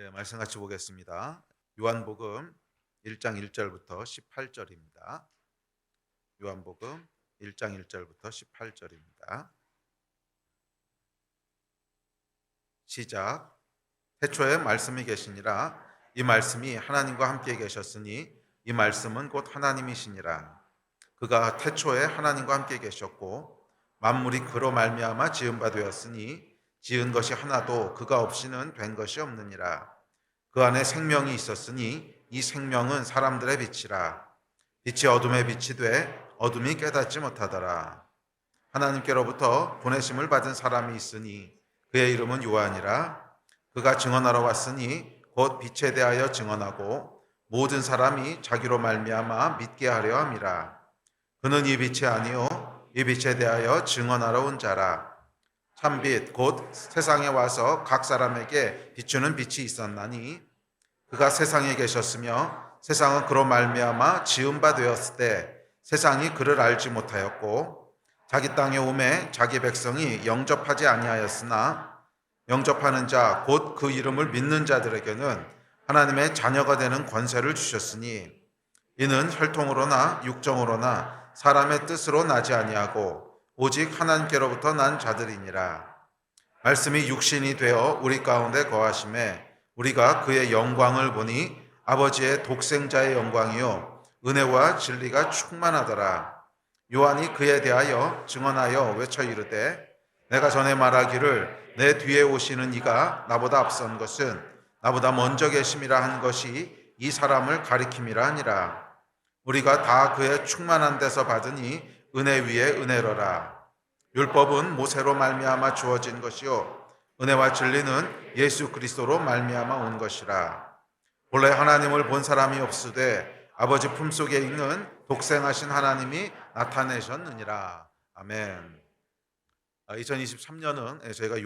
말씀 같이 보겠습니다. 요한복음 1장 1절부터 18절입니다. 요한복음 1장 1절부터 18절입니다. 시작. 태초에 말씀이 계시니라. 이 말씀이 하나님과 함께 계셨으니 이 말씀은 곧 하나님이시니라. 그가 태초에 하나님과 함께 계셨고 만물이 그로 말미암아 지은 바 되었으니 지은 것이 하나도 그가 없이는 된 것이 없느니라. 그 안에 생명이 있었으니 이 생명은 사람들의 빛이라. 빛이 어둠에 빛이 돼 어둠이 깨닫지 못하더라. 하나님께로부터 보내심을 받은 사람이 있으니 그의 이름은 요한이라. 그가 증언하러 왔으니 곧 빛에 대하여 증언하고 모든 사람이 자기로 말미암아 믿게 하려 함이라. 그는 이 빛이 아니요 이 빛에 대하여 증언하러 온 자라. 참빛 곧 세상에 와서 각 사람에게 비추는 빛이 있었나니 그가 세상에 계셨으며 세상은 그로 말미암아 지은 바 되었을 때 세상이 그를 알지 못하였고 자기 땅에 오매 자기 백성이 영접하지 아니하였으나 영접하는 자 곧 그 이름을 믿는 자들에게는 하나님의 자녀가 되는 권세를 주셨으니 이는 혈통으로나 육정으로나 사람의 뜻으로 나지 아니하고 오직 하나님께로부터 난 자들이니라. 말씀이 육신이 되어 우리 가운데 거하심에 우리가 그의 영광을 보니 아버지의 독생자의 영광이요 은혜와 진리가 충만하더라. 요한이 그에 대하여 증언하여 외쳐 이르되 내가 전에 말하기를 내 뒤에 오시는 이가 나보다 앞선 것은 나보다 먼저 계심이라 한 것이 이 사람을 가리킴이라 하니라. 우리가 다 그의 충만한 데서 받으니 은혜 위에 은혜로라. 율법은 모세로 말미암아 주어진 것이요 은혜와 진리는 예수 그리스도로 말미암아 온 것이라. 본래 하나님을 본 사람이 없으되 아버지 품속에 있는 독생하신 하나님이 나타내셨느니라. 아멘. 2023년은 저희가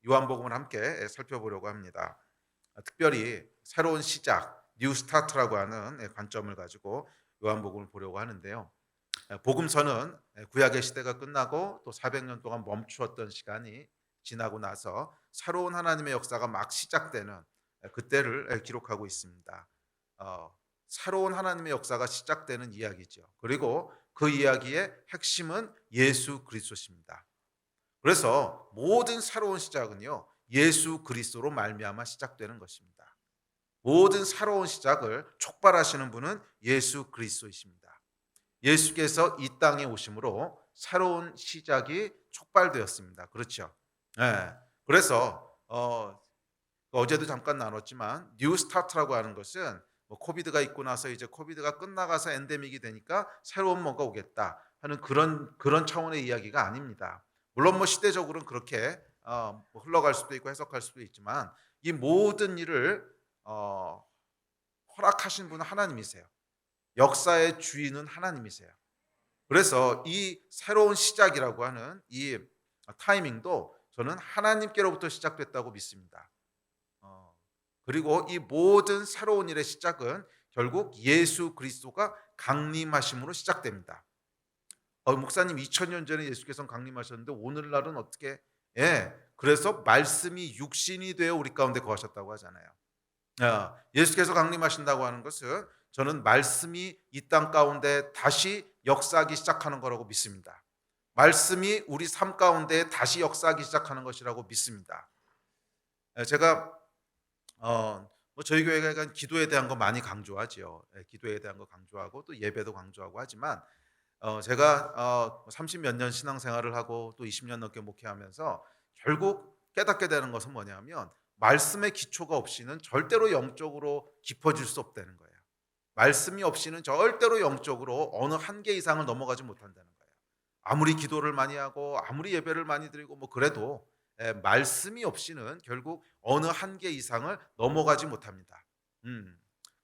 요한복음을 함께 살펴보려고 합니다. 특별히 새로운 시작, 뉴 스타트라고 하는 관점을 가지고 요한복음을 보려고 하는데요. 복음서는 구약의 시대가 끝나고 또 400년 동안 멈추었던 시간이 지나고 나서 새로운 하나님의 역사가 막 시작되는 그때를 기록하고 있습니다. 새로운 하나님의 역사가 시작되는 이야기죠. 그리고 그 이야기의 핵심은 예수 그리스도십니다. 그래서 모든 새로운 시작은요 예수 그리스도로 말미암아 시작되는 것입니다. 모든 새로운 시작을 촉발하시는 분은 예수 그리스도이십니다. 예수께서 이 땅에 오심으로 새로운 시작이 촉발되었습니다. 그렇죠? 네. 그래서 어제도 잠깐 나눴지만 뉴 스타트라고 하는 것은 코비드가 있고 나서 이제 코비드가 끝나가서 엔데믹이 되니까 새로운 뭔가 오겠다 하는 그런 차원의 이야기가 아닙니다. 물론 시대적으로는 그렇게 흘러갈 수도 있고 해석할 수도 있지만 이 모든 일을 허락하신 분은 하나님이세요. 역사의 주인은 하나님이세요. 그래서 이 새로운 시작이라고 하는 이 타이밍도 저는 하나님께로부터 시작됐다고 믿습니다. 그리고 이 모든 새로운 일의 시작은 결국 예수 그리스도가 강림하심으로 시작됩니다. 목사님 2000년 전에 예수께서 강림하셨는데 오늘날은 어떻게? 그래서 말씀이 육신이 되어 우리 가운데 거하셨다고 하잖아요. 예수께서 강림하신다고 하는 것은 저는 말씀이 이 땅 가운데 다시 역사하기 시작하는 거라고 믿습니다. 말씀이 우리 삶 가운데 다시 역사하기 시작하는 것이라고 믿습니다. 제가 저희 교회가 기도에 대한 거 많이 강조하지요. 기도에 대한 거 강조하고 또 예배도 강조하고 하지만 제가 30몇 년 신앙생활을 하고 또 20년 넘게 목회하면서 결국 깨닫게 되는 것은 뭐냐면 말씀의 기초가 없이는 절대로 영적으로 깊어질 수 없다는 거예요. 말씀이 없이는 절대로 영적으로 어느 한계 이상을 넘어가지 못한다는 거예요. 아무리 기도를 많이 하고 아무리 예배를 많이 드리고 그래도 말씀이 없이는 결국 어느 한계 이상을 넘어가지 못합니다.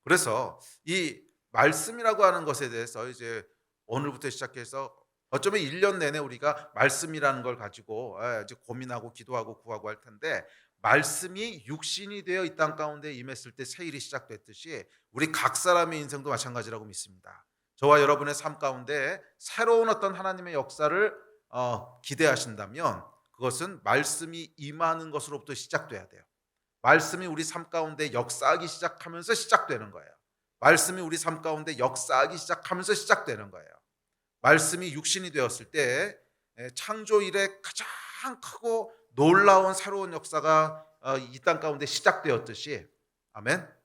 그래서 이 말씀이라고 하는 것에 대해서 이제 오늘부터 시작해서 어쩌면 1년 내내 우리가 말씀이라는 걸 가지고 이제 고민하고 기도하고 구하고 할 텐데 말씀이 육신이 되어 이 땅 가운데 임했을 때 새 일이 시작됐듯이 우리 각 사람의 인생도 마찬가지라고 믿습니다. 저와 여러분의 삶 가운데 새로운 어떤 하나님의 역사를 기대하신다면 그것은 말씀이 임하는 것으로부터 시작돼야 돼요. 말씀이 우리 삶 가운데 역사하기 시작하면서 시작되는 거예요. 말씀이 우리 삶 가운데 역사하기 시작하면서 시작되는 거예요. 말씀이 육신이 되었을 때 창조 이래 가장 크고 놀라운 새로운 역사가 이 땅 가운데 시작되었듯이, 아멘.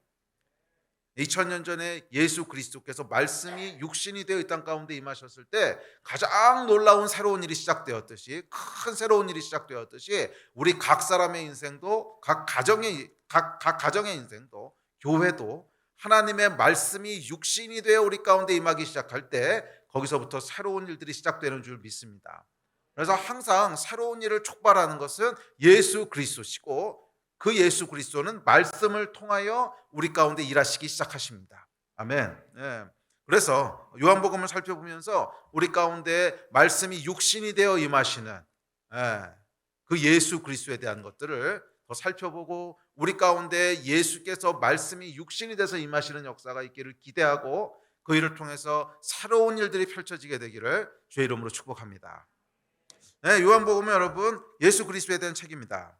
2000년 전에 예수 그리스도께서 말씀이 육신이 되어 이 땅 가운데 임하셨을 때 가장 놀라운 새로운 일이 시작되었듯이, 큰 새로운 일이 시작되었듯이, 우리 각 사람의 인생도, 각 가정의 인생도, 교회도 하나님의 말씀이 육신이 되어 우리 가운데 임하기 시작할 때 거기서부터 새로운 일들이 시작되는 줄 믿습니다. 그래서 항상 새로운 일을 촉발하는 것은 예수 그리스도시고, 그 예수 그리스도는 말씀을 통하여 우리 가운데 일하시기 시작하십니다. 아멘. 예. 그래서 요한복음을 살펴보면서 우리 가운데 말씀이 육신이 되어 임하시는 그 예수 그리스도에 대한 것들을 더 살펴보고, 우리 가운데 예수께서 말씀이 육신이 돼서 임하시는 역사가 있기를 기대하고, 그 일을 통해서 새로운 일들이 펼쳐지게 되기를 주의 이름으로 축복합니다. 요한복음은 여러분 예수 그리스도에 대한 책입니다.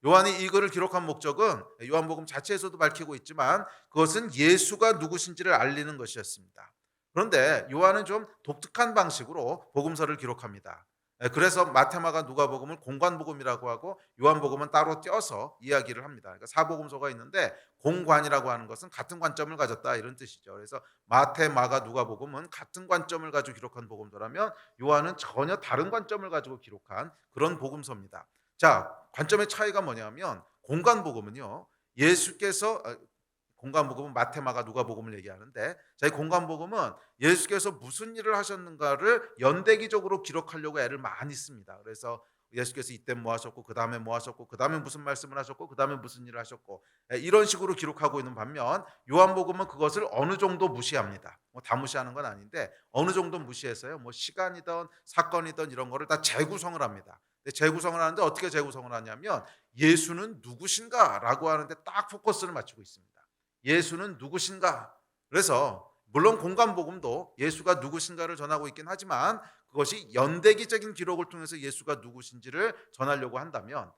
요한이 이 글을 기록한 목적은 요한복음 자체에서도 밝히고 있지만 그것은 예수가 누구신지를 알리는 것이었습니다. 그런데 요한은 좀 독특한 방식으로 복음서를 기록합니다. 그래서 마태마가 누가복음을 공관복음이라고 하고 요한복음은 따로 떼어서 이야기를 합니다. 그러니까 사복음서가 있는데 공관이라고 하는 것은 같은 관점을 가졌다 이런 뜻이죠. 그래서 마태마가 누가복음은 같은 관점을 가지고 기록한 복음서라면 요한은 전혀 다른 관점을 가지고 기록한 그런 복음서입니다. 자, 관점의 차이가 뭐냐면 공관복음은요, 예수께서 공관복음은 마태마가 누가복음을 얘기하는데, 자, 이 공관복음은 예수께서 무슨 일을 하셨는가를 연대기적으로 기록하려고 애를 많이 씁니다. 그래서 예수께서 이때 뭐 하셨고, 그 다음에 뭐 하셨고, 그 다음에 무슨 말씀을 하셨고, 그 다음에 무슨 일을 하셨고, 이런 식으로 기록하고 있는 반면 요한복음은 그것을 어느 정도 무시합니다. 뭐 다 무시하는 건 아닌데 어느 정도 무시해서요, 뭐 시간이든 사건이든 이런 거를 다 재구성을 합니다. 재구성을 하는데 어떻게 재구성을 하냐면 예수는 누구신가라고 하는데 딱 포커스를 맞추고 있습니다. 예수는 누구신가? 그래서 물론 공관복음도 예수가 누구신가를 전하고 있긴 하지만 그것이 연대기적인 기록을 통해서 예수가 누구신지를 전하려고 한다면,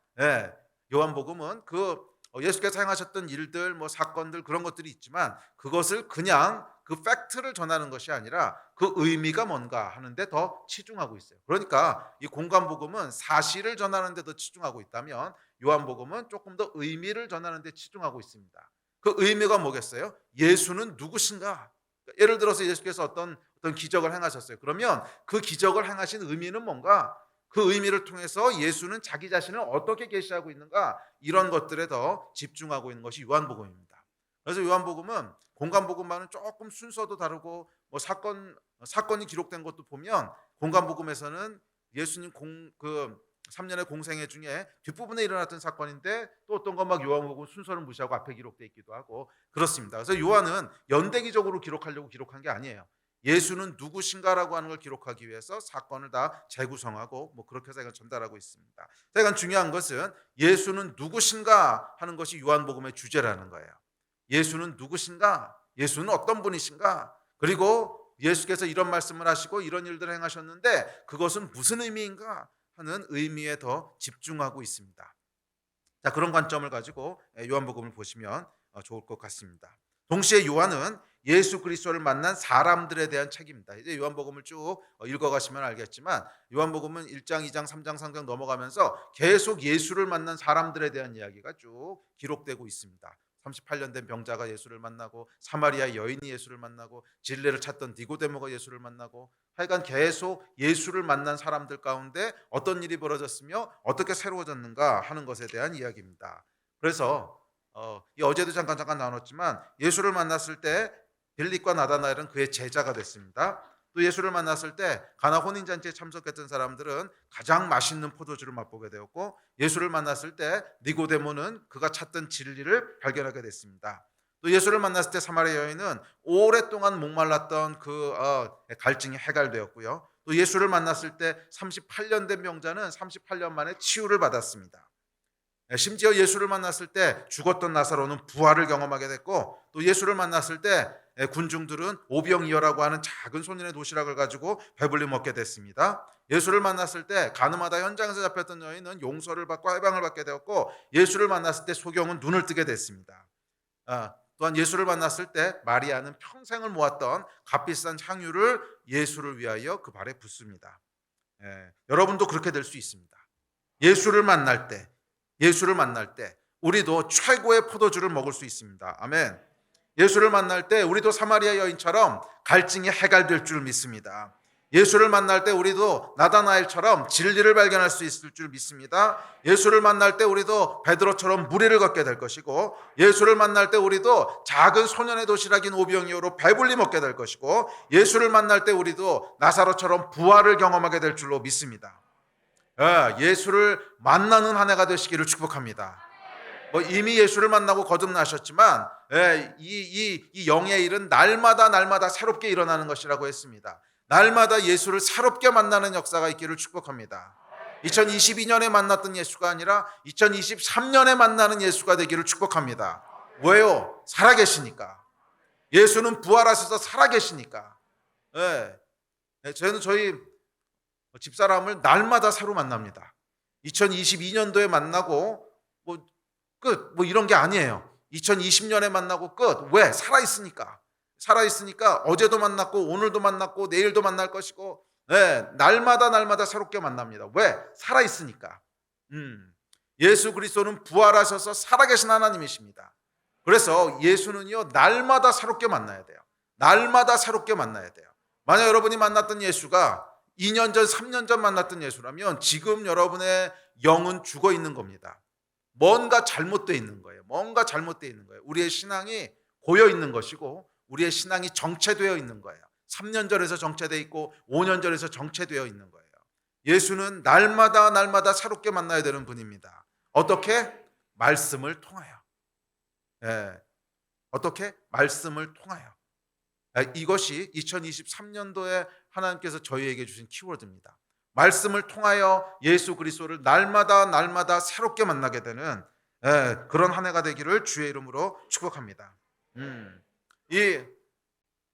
요한복음은 그 예수께서 행하셨던 일들, 뭐 사건들 그런 것들이 있지만 그것을 그냥 그 팩트를 전하는 것이 아니라 그 의미가 뭔가 하는데 더 치중하고 있어요. 그러니까 이 공관복음은 사실을 전하는 데 더 치중하고 있다면 요한복음은 조금 더 의미를 전하는 데 치중하고 있습니다. 그 의미가 뭐겠어요? 예수는 누구신가? 예를 들어서 예수께서 어떤 기적을 행하셨어요. 그러면 그 기적을 행하신 의미는 뭔가? 그 의미를 통해서 예수는 자기 자신을 어떻게 계시하고 있는가? 이런 것들에 더 집중하고 있는 것이 요한복음입니다. 그래서 요한복음은 공관복음과는 조금 순서도 다르고, 뭐 사건이 기록된 것도 보면 공관복음에서는 예수님 3년의 공생애 중에 뒷부분에 일어났던 사건인데 또 어떤 건 막 요한복음 순서를 무시하고 앞에 기록되어 있기도 하고 그렇습니다. 그래서 요한은 연대기적으로 기록하려고 기록한 게 아니에요. 예수는 누구신가라고 하는 걸 기록하기 위해서 사건을 다 재구성하고 뭐 그렇게 해서 전달하고 있습니다. 그러니까 중요한 것은 예수는 누구신가 하는 것이 요한복음의 주제라는 거예요. 예수는 누구신가? 예수는 어떤 분이신가? 그리고 예수께서 이런 말씀을 하시고 이런 일들을 행하셨는데 그것은 무슨 의미인가 하는 의미에 더 집중하고 있습니다. 자, 그런 관점을 가지고 요한복음을 보시면 좋을 것 같습니다. 동시에 요한은 예수 그리스도를 만난 사람들에 대한 책입니다. 이제 요한복음을 쭉 읽어가시면 알겠지만 요한복음은 1장, 2장, 3장, 4장 넘어가면서 계속 예수를 만난 사람들에 대한 이야기가 쭉 기록되고 있습니다. 38년 된 병자가 예수를 만나고, 사마리아 여인이 예수를 만나고, 진리를 찾던 니고데모가 예수를 만나고, 하여간 계속 예수를 만난 사람들 가운데 어떤 일이 벌어졌으며 어떻게 새로워졌는가 하는 것에 대한 이야기입니다. 그래서 어제도 잠깐 나눴지만 예수를 만났을 때 빌립과 나다나엘은 그의 제자가 됐습니다. 또 예수를 만났을 때 가나 혼인잔치에 참석했던 사람들은 가장 맛있는 포도주를 맛보게 되었고, 예수를 만났을 때 니고데모는 그가 찾던 진리를 발견하게 됐습니다. 또 예수를 만났을 때 사마리아 여인은 오랫동안 목말랐던 그 갈증이 해갈되었고요. 또 예수를 만났을 때 38년 된 병자는 38년 만에 치유를 받았습니다. 심지어 예수를 만났을 때 죽었던 나사로는 부활을 경험하게 됐고, 또 예수를 만났을 때 군중들은 오병이어라고 하는 작은 소년의 도시락을 가지고 배불리 먹게 됐습니다. 예수를 만났을 때 가늠하다 현장에서 잡혔던 여인은 용서를 받고 해방을 받게 되었고, 예수를 만났을 때 소경은 눈을 뜨게 됐습니다. 또한 예수를 만났을 때 마리아는 평생을 모았던 값비싼 향유를 예수를 위하여 그 발에 붓습니다. 여러분도 그렇게 될 수 있습니다. 예수를 만날 때 우리도 최고의 포도주를 먹을 수 있습니다. 아멘. 예수를 만날 때 우리도 사마리아 여인처럼 갈증이 해갈될 줄 믿습니다. 예수를 만날 때 우리도 나다나엘처럼 진리를 발견할 수 있을 줄 믿습니다. 예수를 만날 때 우리도 베드로처럼 무리를 걷게 될 것이고, 예수를 만날 때 우리도 작은 소년의 도시락인 오병이어로 배불리 먹게 될 것이고, 예수를 만날 때 우리도 나사로처럼 부활을 경험하게 될 줄로 믿습니다. 예수를 만나는 한 해가 되시기를 축복합니다. 이미 예수를 만나고 거듭나셨지만 이 영의 일은 날마다 새롭게 일어나는 것이라고 했습니다. 날마다 예수를 새롭게 만나는 역사가 있기를 축복합니다. 2022년에 만났던 예수가 아니라 2023년에 만나는 예수가 되기를 축복합니다. 왜요? 살아계시니까. 예수는 부활하셔서 살아계시니까. 저희는 저희 집사람을 날마다 새로 만납니다. 2022년도에 만나고 끝 이런 게 아니에요. 2020년에 만나고 끝. 왜? 살아있으니까 어제도 만났고 오늘도 만났고 내일도 만날 것이고, 날마다 새롭게 만납니다. 왜? 살아있으니까. 예수 그리스도는 부활하셔서 살아계신 하나님이십니다. 그래서 예수는요, 날마다 새롭게 만나야 돼요. 날마다 새롭게 만나야 돼요. 만약 여러분이 만났던 예수가 2년 전, 3년 전 만났던 예수라면 지금 여러분의 영은 죽어 있는 겁니다. 뭔가 잘못되어 있는 거예요. 우리의 신앙이 고여 있는 것이고, 우리의 신앙이 정체되어 있는 거예요. 3년 전에서 정체되어 있고 5년 전에서 정체되어 있는 거예요. 예수는 날마다 새롭게 만나야 되는 분입니다. 어떻게? 말씀을 통하여. 어떻게? 말씀을 통하여. 이것이 2023년도에 하나님께서 저희에게 주신 키워드입니다. 말씀을 통하여 예수 그리스도를 날마다 새롭게 만나게 되는 그런 한 해가 되기를 주의 이름으로 축복합니다. 이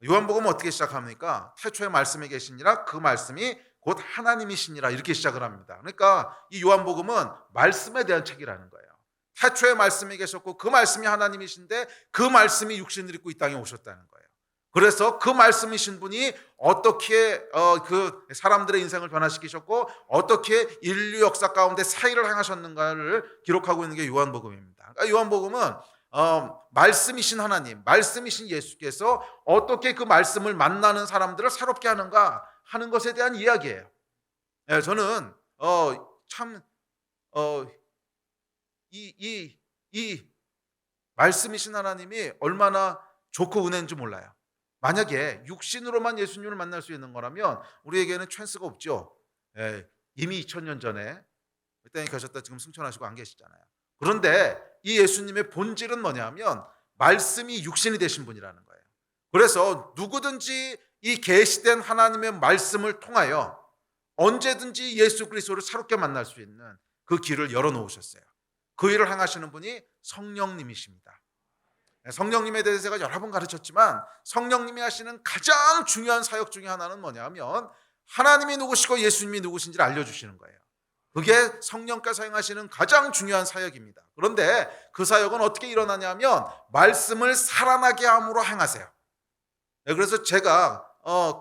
요한복음은 어떻게 시작합니까? 태초에 말씀이 계시니라, 그 말씀이 곧 하나님이시니라, 이렇게 시작을 합니다. 그러니까 이 요한복음은 말씀에 대한 책이라는 거예요. 태초에 말씀이 계셨고 그 말씀이 하나님이신데 그 말씀이 육신을 입고 이 땅에 오셨다는 거예요. 그래서 그 말씀이신 분이 어떻게 그 사람들의 인생을 변화시키셨고 어떻게 인류 역사 가운데 사의를 행하셨는가를 기록하고 있는 게 요한복음입니다. 그러니까 요한복음은 말씀이신 하나님, 말씀이신 예수께서 어떻게 그 말씀을 만나는 사람들을 새롭게 하는가 하는 것에 대한 이야기예요. 저는 이 말씀이신 하나님이 얼마나 좋고 은혜인지 몰라요. 만약에 육신으로만 예수님을 만날 수 있는 거라면 우리에게는 찬스가 없죠. 이미 2000년 전에 이 땅에 계셨다 지금 승천하시고 안 계시잖아요. 그런데 이 예수님의 본질은 뭐냐면 말씀이 육신이 되신 분이라는 거예요. 그래서 누구든지 이 계시된 하나님의 말씀을 통하여 언제든지 예수 그리스도를 새롭게 만날 수 있는 그 길을 열어놓으셨어요. 그 일을 행하시는 분이 성령님이십니다. 성령님에 대해서 제가 여러 번 가르쳤지만 성령님이 하시는 가장 중요한 사역 중에 하나는 뭐냐면 하나님이 누구시고 예수님이 누구신지를 알려주시는 거예요. 그게 성령께서 행하시는 가장 중요한 사역입니다. 그런데 그 사역은 어떻게 일어나냐면 말씀을 살아나게 함으로 행하세요. 그래서 제가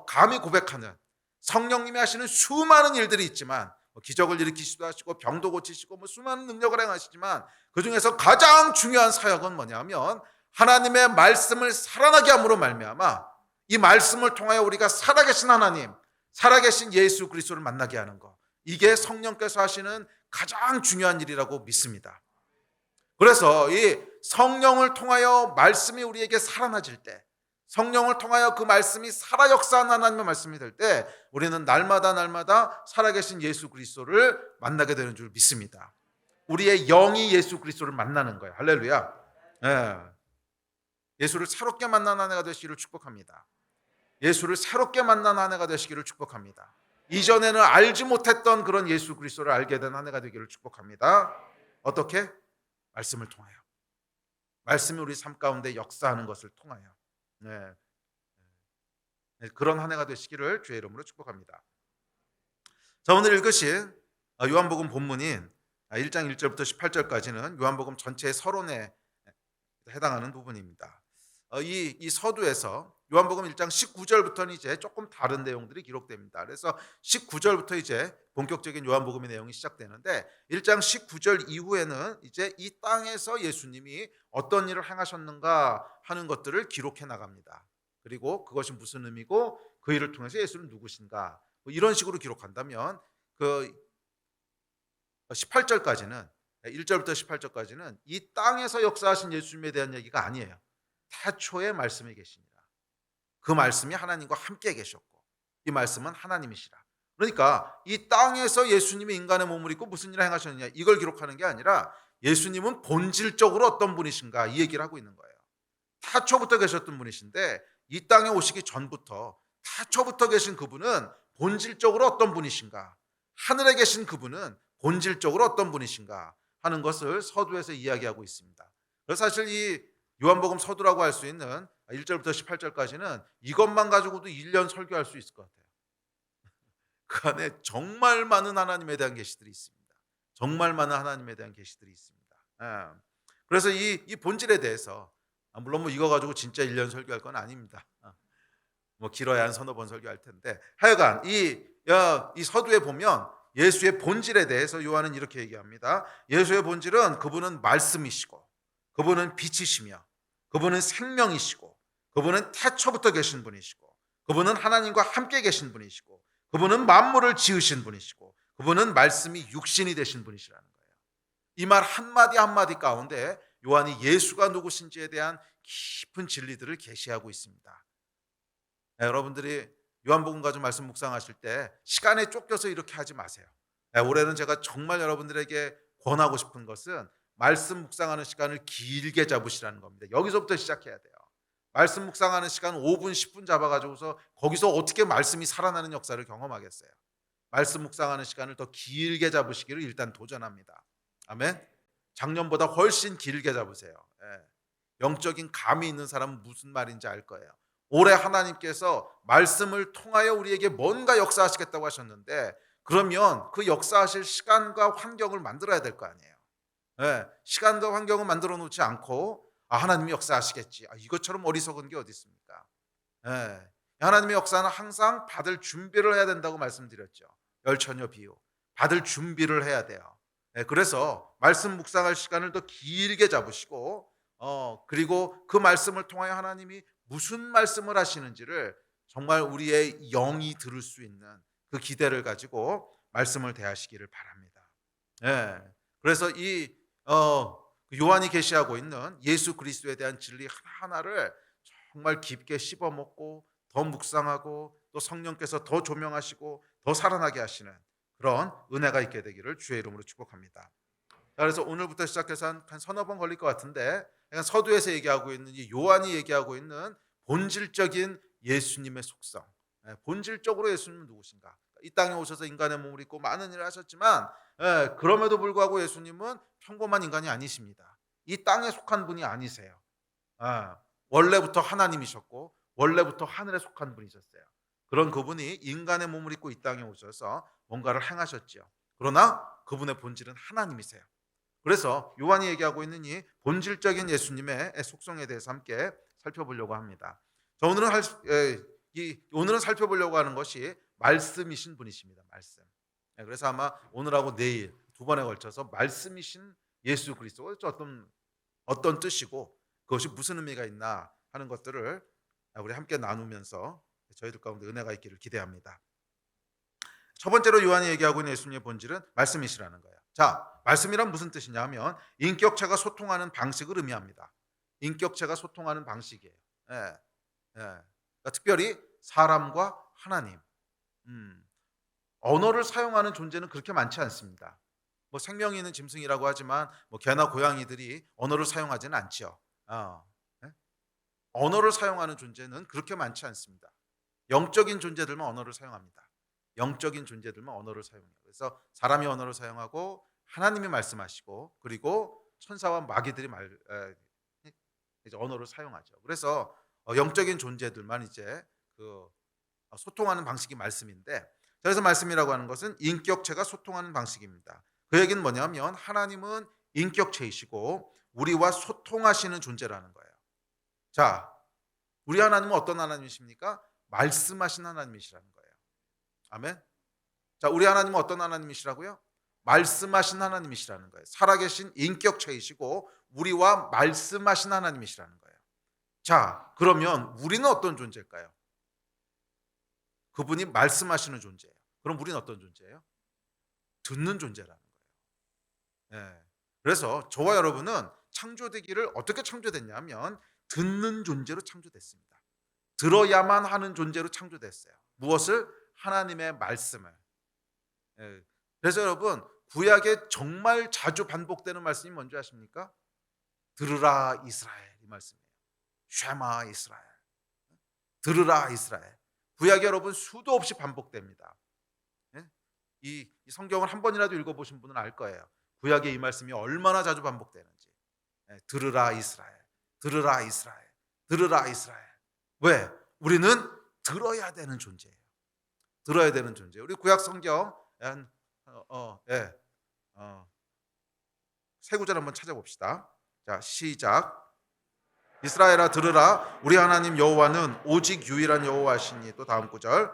감히 고백하는 성령님이 하시는 수많은 일들이 있지만 기적을 일으키시기도 하시고 병도 고치시고 수많은 능력을 행하시지만 그중에서 가장 중요한 사역은 뭐냐면 하나님의 말씀을 살아나게 함으로 말미암아 이 말씀을 통하여 우리가 살아계신 하나님, 살아계신 예수 그리스도를 만나게 하는 것, 이게 성령께서 하시는 가장 중요한 일이라고 믿습니다. 그래서 이 성령을 통하여 말씀이 우리에게 살아나질 때, 성령을 통하여 그 말씀이 살아 역사하는 하나님의 말씀이 될 때 우리는 날마다 살아계신 예수 그리스도를 만나게 되는 줄 믿습니다. 우리의 영이 예수 그리스도를 만나는 거예요. 할렐루야. 예수를 새롭게 만난 한 해가 되시기를 축복합니다. 예수를 새롭게 만난 한 해가 되시기를 축복합니다. 이전에는 알지 못했던 그런 예수 그리스도를 알게 된 한 해가 되기를 축복합니다. 어떻게? 말씀을 통하여. 말씀이 우리 삶 가운데 역사하는 것을 통하여. 그런 한 해가 되시기를 주의 이름으로 축복합니다. 자, 오늘 읽으신 요한복음 본문인 1장 1절부터 18절까지는 요한복음 전체의 서론에 해당하는 부분입니다. 이 서두에서 요한복음 1장 19절부터는 이제 조금 다른 내용들이 기록됩니다. 그래서 19절부터 이제 본격적인 요한복음의 내용이 시작되는데 1장 19절 이후에는 이제 이 땅에서 예수님이 어떤 일을 행하셨는가 하는 것들을 기록해 나갑니다. 그리고 그것이 무슨 의미고 그 일을 통해서 예수는 누구신가 뭐 이런 식으로 기록한다면 그 18절까지는 1절부터 18절까지는 이 땅에서 역사하신 예수님에 대한 얘기가 아니에요. 태초에 말씀이 계시니라. 그 말씀이 하나님과 함께 계셨고 이 말씀은 하나님이시라. 그러니까 이 땅에서 예수님이 인간의 몸을 입고 무슨 일을 행하셨느냐 이걸 기록하는 게 아니라 예수님은 본질적으로 어떤 분이신가 이 얘기를 하고 있는 거예요. 태초부터 계셨던 분이신데 이 땅에 오시기 전부터 태초부터 계신 그분은 본질적으로 어떤 분이신가, 하늘에 계신 그분은 본질적으로 어떤 분이신가 하는 것을 서두에서 이야기하고 있습니다. 그래서 사실 이 요한복음 서두라고 할 수 있는 1절부터 18절까지는 이것만 가지고도 1년 설교할 수 있을 것 같아요. 그 안에 정말 많은 하나님에 대한 계시들이 있습니다. 정말 많은 하나님에 대한 계시들이 있습니다. 예. 그래서 이 본질에 대해서 물론 뭐 이거 가지고 진짜 1년 설교할 건 아닙니다. 뭐 길어야 한 서너 번 설교할 텐데 하여간 이 서두에 보면 예수의 본질에 대해서 요한은 이렇게 얘기합니다. 예수의 본질은 그분은 말씀이시고 그분은 빛이시며 그분은 생명이시고 그분은 태초부터 계신 분이시고 그분은 하나님과 함께 계신 분이시고 그분은 만물을 지으신 분이시고 그분은 말씀이 육신이 되신 분이시라는 거예요. 이 말 한마디 한마디 가운데 요한이 예수가 누구신지에 대한 깊은 진리들을 계시하고 있습니다. 여러분들이 요한복음 가지고 말씀 묵상하실 때 시간에 쫓겨서 이렇게 하지 마세요. 올해는 제가 정말 여러분들에게 권하고 싶은 것은 말씀 묵상하는 시간을 길게 잡으시라는 겁니다. 여기서부터 시작해야 돼요. 말씀 묵상하는 시간 5분 10분 잡아가지고서 거기서 어떻게 말씀이 살아나는 역사를 경험하겠어요. 말씀 묵상하는 시간을 더 길게 잡으시기를 일단 도전합니다. 아멘. 작년보다 훨씬 길게 잡으세요. 영적인 감이 있는 사람은 무슨 말인지 알 거예요. 올해 하나님께서 말씀을 통하여 우리에게 뭔가 역사하시겠다고 하셨는데 그러면 그 역사하실 시간과 환경을 만들어야 될 거 아니에요. 시간과 환경을 만들어 놓지 않고 하나님이 역사하시겠지. 이것처럼 어리석은 게 어디 있습니까? 하나님의 역사는 항상 받을 준비를 해야 된다고 말씀드렸죠. 열처녀 비유. 받을 준비를 해야 돼요. 그래서 말씀 묵상할 시간을 더 길게 잡으시고 그리고 그 말씀을 통하여 하나님이 무슨 말씀을 하시는지를 정말 우리의 영이 들을 수 있는 그 기대를 가지고 말씀을 대하시기를 바랍니다. 그래서 이 요한이 계시하고 있는 예수 그리스도에 대한 진리 하나하나를 정말 깊게 씹어 먹고 더 묵상하고 또 성령께서 더 조명하시고 더 살아나게 하시는 그런 은혜가 있게 되기를 주의 이름으로 축복합니다. 그래서 오늘부터 시작해서 한 서너 번 걸릴 것 같은데 서두에서 얘기하고 있는 이 요한이 얘기하고 있는 본질적인 예수님의 속성, 본질적으로 예수님은 누구신가? 이 땅에 오셔서 인간의 몸을 입고 많은 일을 하셨지만 그럼에도 불구하고 예수님은 평범한 인간이 아니십니다. 이 땅에 속한 분이 아니세요. 원래부터 하나님이셨고 원래부터 하늘에 속한 분이셨어요. 그런 그분이 인간의 몸을 입고 이 땅에 오셔서 뭔가를 행하셨지요. 그러나 그분의 본질은 하나님이세요. 그래서 요한이 얘기하고 있는 이 본질적인 예수님의 속성에 대해서 함께 살펴보려고 합니다. 자, 오늘은 살펴보려고 하는 것이 말씀이신 분이십니다. 말씀. 그래서 아마 오늘하고 내일 두 번에 걸쳐서 말씀이신 예수 그리스도가 어떤 뜻이고 그것이 무슨 의미가 있나 하는 것들을 우리 함께 나누면서 저희들 가운데 은혜가 있기를 기대합니다. 첫 번째로 요한이 얘기하고 있는 예수님의 본질은 말씀이시라는 거예요. 자, 말씀이란 무슨 뜻이냐 하면 인격체가 소통하는 방식을 의미합니다. 인격체가 소통하는 방식이에요. 그러니까 특별히 사람과 하나님. 언어를 사용하는 존재는 그렇게 많지 않습니다. 뭐 생명이 있는 짐승이라고 하지만 뭐 개나 고양이들이 언어를 사용하지는 않죠. 언어를 사용하는 존재는 그렇게 많지 않습니다. 영적인 존재들만 언어를 사용합니다. 영적인 존재들만 언어를 사용해요. 그래서 사람이 언어를 사용하고 하나님이 말씀하시고 그리고 천사와 마귀들이 이제 언어를 사용하죠. 그래서 영적인 존재들만 이제 그 소통하는 방식이 말씀인데, 그래서 말씀이라고 하는 것은 인격체가 소통하는 방식입니다. 그 얘기는 뭐냐면 하나님은 인격체이시고 우리와 소통하시는 존재라는 거예요. 자, 우리 하나님은 어떤 하나님이십니까? 말씀하신 하나님이시라는 거예요. 아멘. 자, 우리 하나님은 어떤 하나님이시라고요? 말씀하신 하나님이시라는 거예요. 살아계신 인격체이시고 우리와 말씀하신 하나님이시라는 거예요. 자, 그러면 우리는 어떤 존재일까요? 그분이 말씀하시는 존재예요. 그럼 우리는 어떤 존재예요? 듣는 존재라는 거예요. 예. 그래서 저와 여러분은 창조되기를 어떻게 창조됐냐면 듣는 존재로 창조됐습니다. 들어야만 하는 존재로 창조됐어요. 무엇을? 하나님의 말씀을. 예. 그래서 여러분, 구약에 정말 자주 반복되는 말씀이 뭔지 아십니까? 들으라 이스라엘, 이 말씀이에요. 쉐마 이스라엘. 들으라 이스라엘. 구약에 여러분 수도 없이 반복됩니다. 예? 이 성경을 한 번이라도 읽어보신 분은 알 거예요. 구약에 이 말씀이 얼마나 자주 반복되는지. 예, 들으라 이스라엘, 들으라 이스라엘, 들으라 이스라엘. 왜? 우리는 들어야 되는 존재예요. 들어야 되는 존재. 우리 구약 성경 세 구절 한번 찾아봅시다. 자, 시작. 이스라엘아 들으라, 우리 하나님 여호와는 오직 유일한 여호와시니. 또 다음 구절.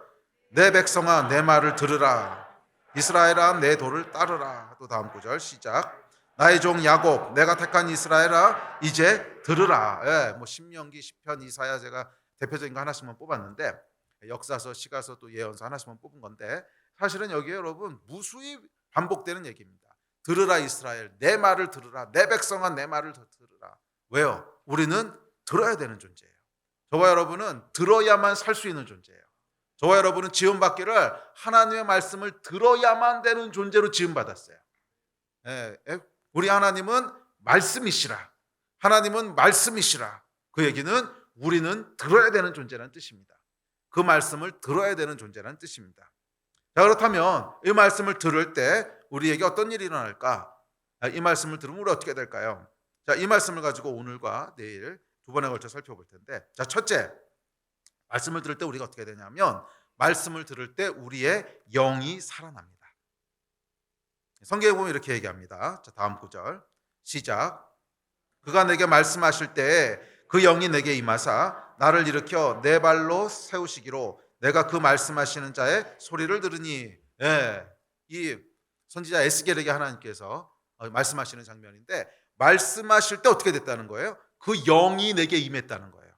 내 백성아 내 말을 들으라, 이스라엘아 내 도를 따르라. 또 다음 구절 시작. 나의 종 야곱, 내가 택한 이스라엘아 이제 들으라. 예, 뭐 신명기, 시편, 이사야 제가 대표적인 거 하나씩만 뽑았는데, 역사서, 시가서, 또 예언서 하나씩만 뽑은 건데, 사실은 여기에 여러분 무수히 반복되는 얘기입니다. 들으라 이스라엘, 내 말을 들으라, 내 백성아 내 말을 들으라. 왜요? 우리는 들어야 되는 존재예요. 저와 여러분은 들어야만 살 수 있는 존재예요. 저와 여러분은 지음받기를 하나님의 말씀을 들어야만 되는 존재로 지음받았어요. 우리 하나님은 말씀이시라. 하나님은 말씀이시라. 그 얘기는 우리는 들어야 되는 존재라는 뜻입니다. 그 말씀을 들어야 되는 존재라는 뜻입니다. 자, 그렇다면 이 말씀을 들을 때 우리에게 어떤 일이 일어날까? 이 말씀을 들으면 우리 어떻게 될까요? 자, 이 말씀을 가지고 오늘과 내일 두 번에 걸쳐 살펴볼 텐데, 자, 첫째, 말씀을 들을 때 우리가 어떻게 되냐면 말씀을 들을 때 우리의 영이 살아납니다. 성경에 보면 이렇게 얘기합니다. 자, 다음 구절 시작. 그가 내게 말씀하실 때에 그 영이 내게 임하사 나를 일으켜 내 발로 세우시기로 내가 그 말씀하시는 자의 소리를 들으니. 예, 이 선지자 에스겔에게 하나님께서 말씀하시는 장면인데, 말씀하실 때 어떻게 됐다는 거예요? 그 영이 내게 임했다는 거예요.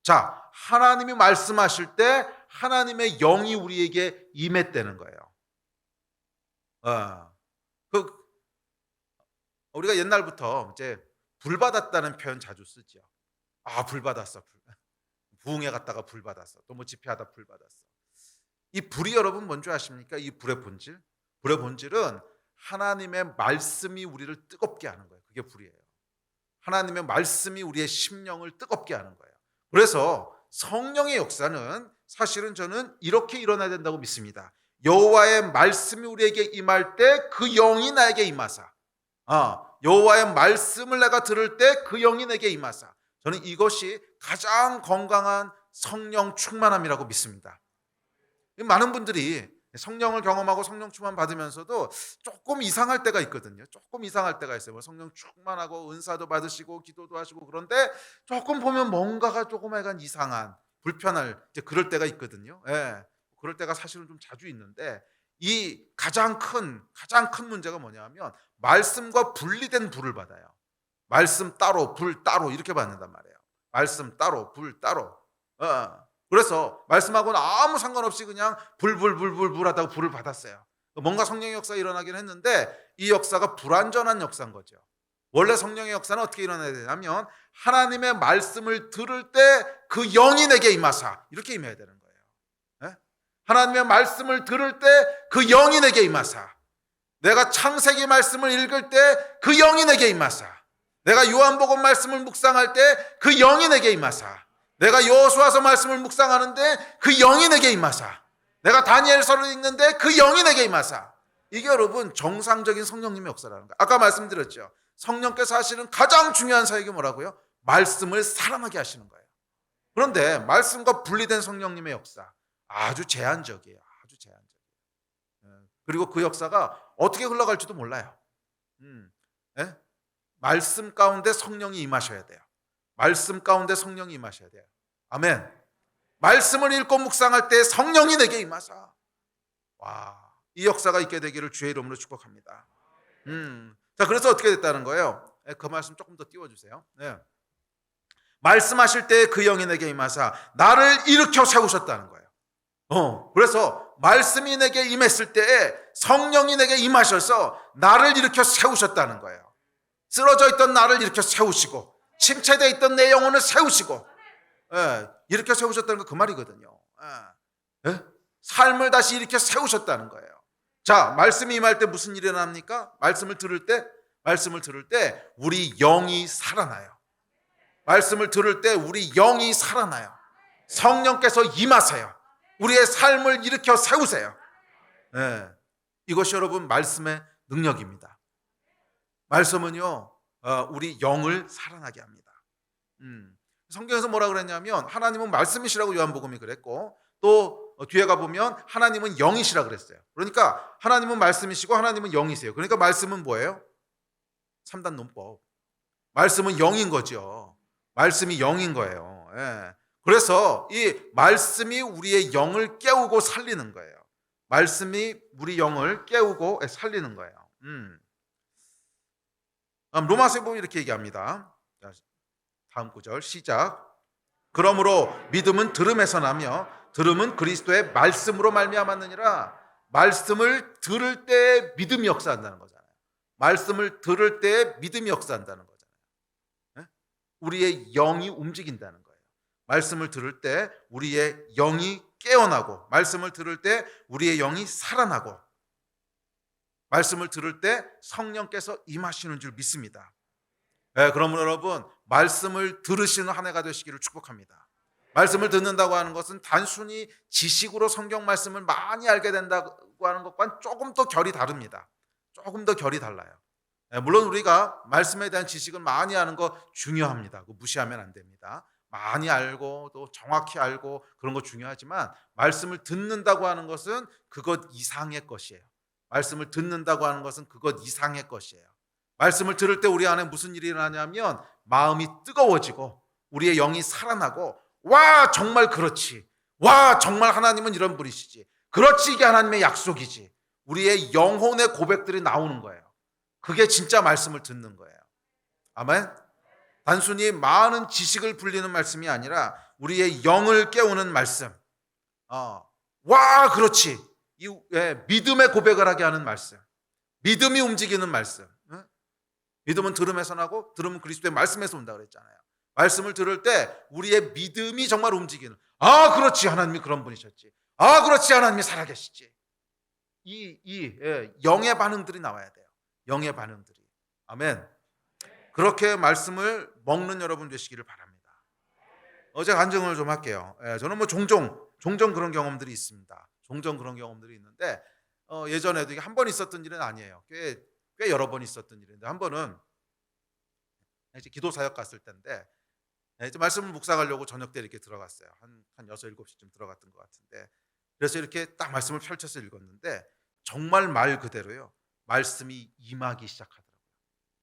자, 하나님이 말씀하실 때 하나님의 영이 우리에게 임했다는 거예요. 우리가 옛날부터 이제 불 받았다는 표현 자주 쓰죠. 아, 불 받았어. 부흥회 갔다가 불 받았어. 또 뭐 집회하다 불 받았어. 이 불이 여러분 뭔지 아십니까? 이 불의 본질. 불의 본질은 하나님의 말씀이 우리를 뜨겁게 하는 거예요. 그게 불이에요. 하나님의 말씀이 우리의 심령을 뜨겁게 하는 거예요. 그래서 성령의 역사는 사실은 저는 이렇게 일어나야 된다고 믿습니다. 여호와의 말씀이 우리에게 임할 때 그 영이 나에게 임하사. 여호와의 말씀을 내가 들을 때 그 영이 내게 임하사. 저는 이것이 가장 건강한 성령 충만함이라고 믿습니다. 많은 분들이 성령을 경험하고 성령 충만 받으면서도 조금 이상할 때가 있거든요. 조금 이상할 때가 있어요. 성령 충만하고 은사도 받으시고 기도도 하시고, 그런데 조금 보면 뭔가가 조금 약간 이상한, 불편할 이제 그럴 때가 있거든요. 예, 그럴 때가 사실은 좀 자주 있는데, 이 가장 큰 문제가 뭐냐면 말씀과 분리된 불을 받아요. 말씀 따로 불 따로 이렇게 받는단 말이에요. 말씀 따로 불 따로. 그래서 말씀하고는 아무 상관없이 그냥 불 하다가 불을 받았어요. 뭔가 성령의 역사가 일어나긴 했는데 이 역사가 불완전한 역사인 거죠. 원래 성령의 역사는 어떻게 일어나야 되냐면 하나님의 말씀을 들을 때 그 영이 내게 임하사, 이렇게 임해야 되는 거예요. 하나님의 말씀을 들을 때 그 영이 내게 임하사. 내가 창세기 말씀을 읽을 때 그 영이 내게 임하사. 내가 요한복음 말씀을 묵상할 때 그 영이 내게 임하사. 내가 여호수아서 말씀을 묵상하는데 그 영이 내게 임하사. 내가 다니엘서를 읽는데 그 영이 내게 임하사. 이게 여러분 정상적인 성령님의 역사라는 거예요. 아까 말씀드렸죠. 성령께서 하시는 가장 중요한 사역이 뭐라고요? 말씀을 살아나게 하시는 거예요. 그런데 말씀과 분리된 성령님의 역사, 아주 제한적이에요. 아주 제한적이에요. 그리고 그 역사가 어떻게 흘러갈지도 몰라요. 예? 말씀 가운데 성령이 임하셔야 돼요. 말씀 가운데 성령이 임하셔야 돼요. 아멘. 말씀을 읽고 묵상할 때 성령이 내게 임하사. 와, 이 역사가 있게 되기를 주의 이름으로 축복합니다. 자, 그래서 어떻게 됐다는 거예요? 그 말씀 조금 더 띄워주세요. 네. 말씀하실 때 그 영이 내게 임하사 나를 일으켜 세우셨다는 거예요. 그래서 말씀이 내게 임했을 때에 성령이 내게 임하셔서 나를 일으켜 세우셨다는 거예요. 쓰러져 있던 나를 일으켜 세우시고 침체되어 있던 내 영혼을 세우시고, 일으켜 세우셨다는 거 그 말이거든요. 삶을 다시 일으켜 세우셨다는 거예요. 자, 말씀이 임할 때 무슨 일이 일어납니까? 말씀을 들을 때 우리 영이 살아나요. 말씀을 들을 때 우리 영이 살아나요. 성령께서 임하세요. 우리의 삶을 일으켜 세우세요. 이것이 여러분 말씀의 능력입니다. 말씀은요, 우리 영을 살아나게 합니다. 성경에서 뭐라 그랬냐면 하나님은 말씀이시라고 요한복음이 그랬고, 또 뒤에 가보면 하나님은 영이시라 그랬어요. 그러니까 하나님은 말씀이시고 하나님은 영이세요. 그러니까 말씀은 뭐예요? 3단 논법. 말씀은 영인 거죠. 말씀이 영인 거예요. 그래서 이 말씀이 우리의 영을 깨우고 살리는 거예요. 말씀이 우리 영을 깨우고 살리는 거예요. 로마서에 보면 이렇게 얘기합니다. 다음 구절 시작. 그러므로 믿음은 들음에서 나며 들음은 그리스도의 말씀으로 말미암았느니라. 말씀을 들을 때 믿음이 역사한다는 거잖아요. 말씀을 들을 때 믿음이 역사한다는 거잖아요. 우리의 영이 움직인다는 거예요. 말씀을 들을 때 우리의 영이 깨어나고, 말씀을 들을 때 우리의 영이 살아나고, 말씀을 들을 때 성령께서 임하시는 줄 믿습니다. 그러면 여러분 말씀을 들으시는 한 해가 되시기를 축복합니다. 말씀을 듣는다고 하는 것은 단순히 지식으로 성경 말씀을 많이 알게 된다고 하는 것과는 조금 더 결이 다릅니다. 조금 더 결이 달라요. 물론 우리가 말씀에 대한 지식을 많이 아는 거 중요합니다. 무시하면 안 됩니다. 많이 알고 또 정확히 알고 그런 거 중요하지만 말씀을 듣는다고 하는 것은 그것 이상의 것이에요. 말씀을 듣는다고 하는 것은 그것 이상의 것이에요. 말씀을 들을 때 우리 안에 무슨 일이 일어나냐면 마음이 뜨거워지고 우리의 영이 살아나고, 와 정말 그렇지, 와 정말 하나님은 이런 분이시지, 그렇지 이게 하나님의 약속이지, 우리의 영혼의 고백들이 나오는 거예요. 그게 진짜 말씀을 듣는 거예요. 아멘. 단순히 많은 지식을 불리는 말씀이 아니라 우리의 영을 깨우는 말씀. 와 그렇지, 믿음의 고백을 하게 하는 말씀, 믿음이 움직이는 말씀. 믿음은 들음에서 나고 들음은 그리스도의 말씀에서 온다 그랬잖아요. 말씀을 들을 때 우리의 믿음이 정말 움직이는, 그렇지 하나님이 그런 분이셨지, 그렇지 하나님이 살아계시지, 이 영의 반응들이 나와야 돼요. 영의 반응들이. 아멘. 그렇게 말씀을 먹는 여러분 되시기를 바랍니다. 제가 간증을 좀 할게요. 저는 종종 그런 경험들이 있습니다. 종종 그런 경험들이 있는데, 예전에도 이게 한 번 있었던 일은 아니에요. 꽤 여러 번 있었던 일인데, 한 번은 이제 기도 사역 갔을 때인데, 이제 말씀을 묵상하려고 저녁 때 이렇게 들어갔어요. 한 6, 7시쯤 들어갔던 것 같은데, 그래서 이렇게 딱 말씀을 펼쳐서 읽었는데 정말 말 그대로요, 말씀이 임하기 시작하더라고요.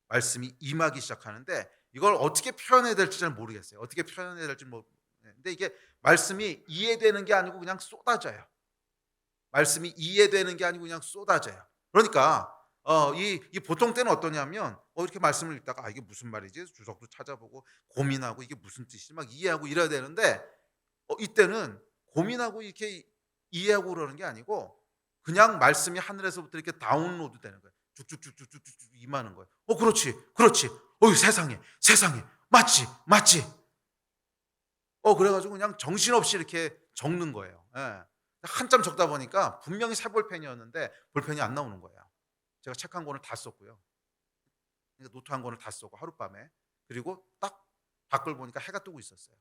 말씀이 임하기 시작하는데 이걸 어떻게 표현해야 될지 잘 모르겠어요. 어떻게 표현해야 될지 근데 이게 말씀이 이해되는 게 아니고 그냥 쏟아져요. 말씀이 이해되는 게 아니고 그냥 쏟아져요. 그러니까 이 보통 때는 어떠냐면 이렇게 말씀을 읽다가 이게 무슨 말이지? 주석도 찾아보고 고민하고 이게 무슨 뜻이지? 막 이해하고 이래야 되는데, 이때는 고민하고 이렇게 이해하고 그러는 게 아니고 그냥 말씀이 하늘에서부터 이렇게 다운로드 되는 거예요. 쭉쭉쭉쭉쭉쭉 임하는 거예요. 그렇지. 세상에 맞지. 그래가지고 그냥 정신없이 이렇게 적는 거예요. 한참 적다 보니까 분명히 새 볼펜이었는데 볼펜이 안 나오는 거예요. 제가 책 한 권을 다 썼고요. 노트 한 권을 다 쓰고 하룻밤에, 그리고 딱 밖을 보니까 해가 뜨고 있었어요.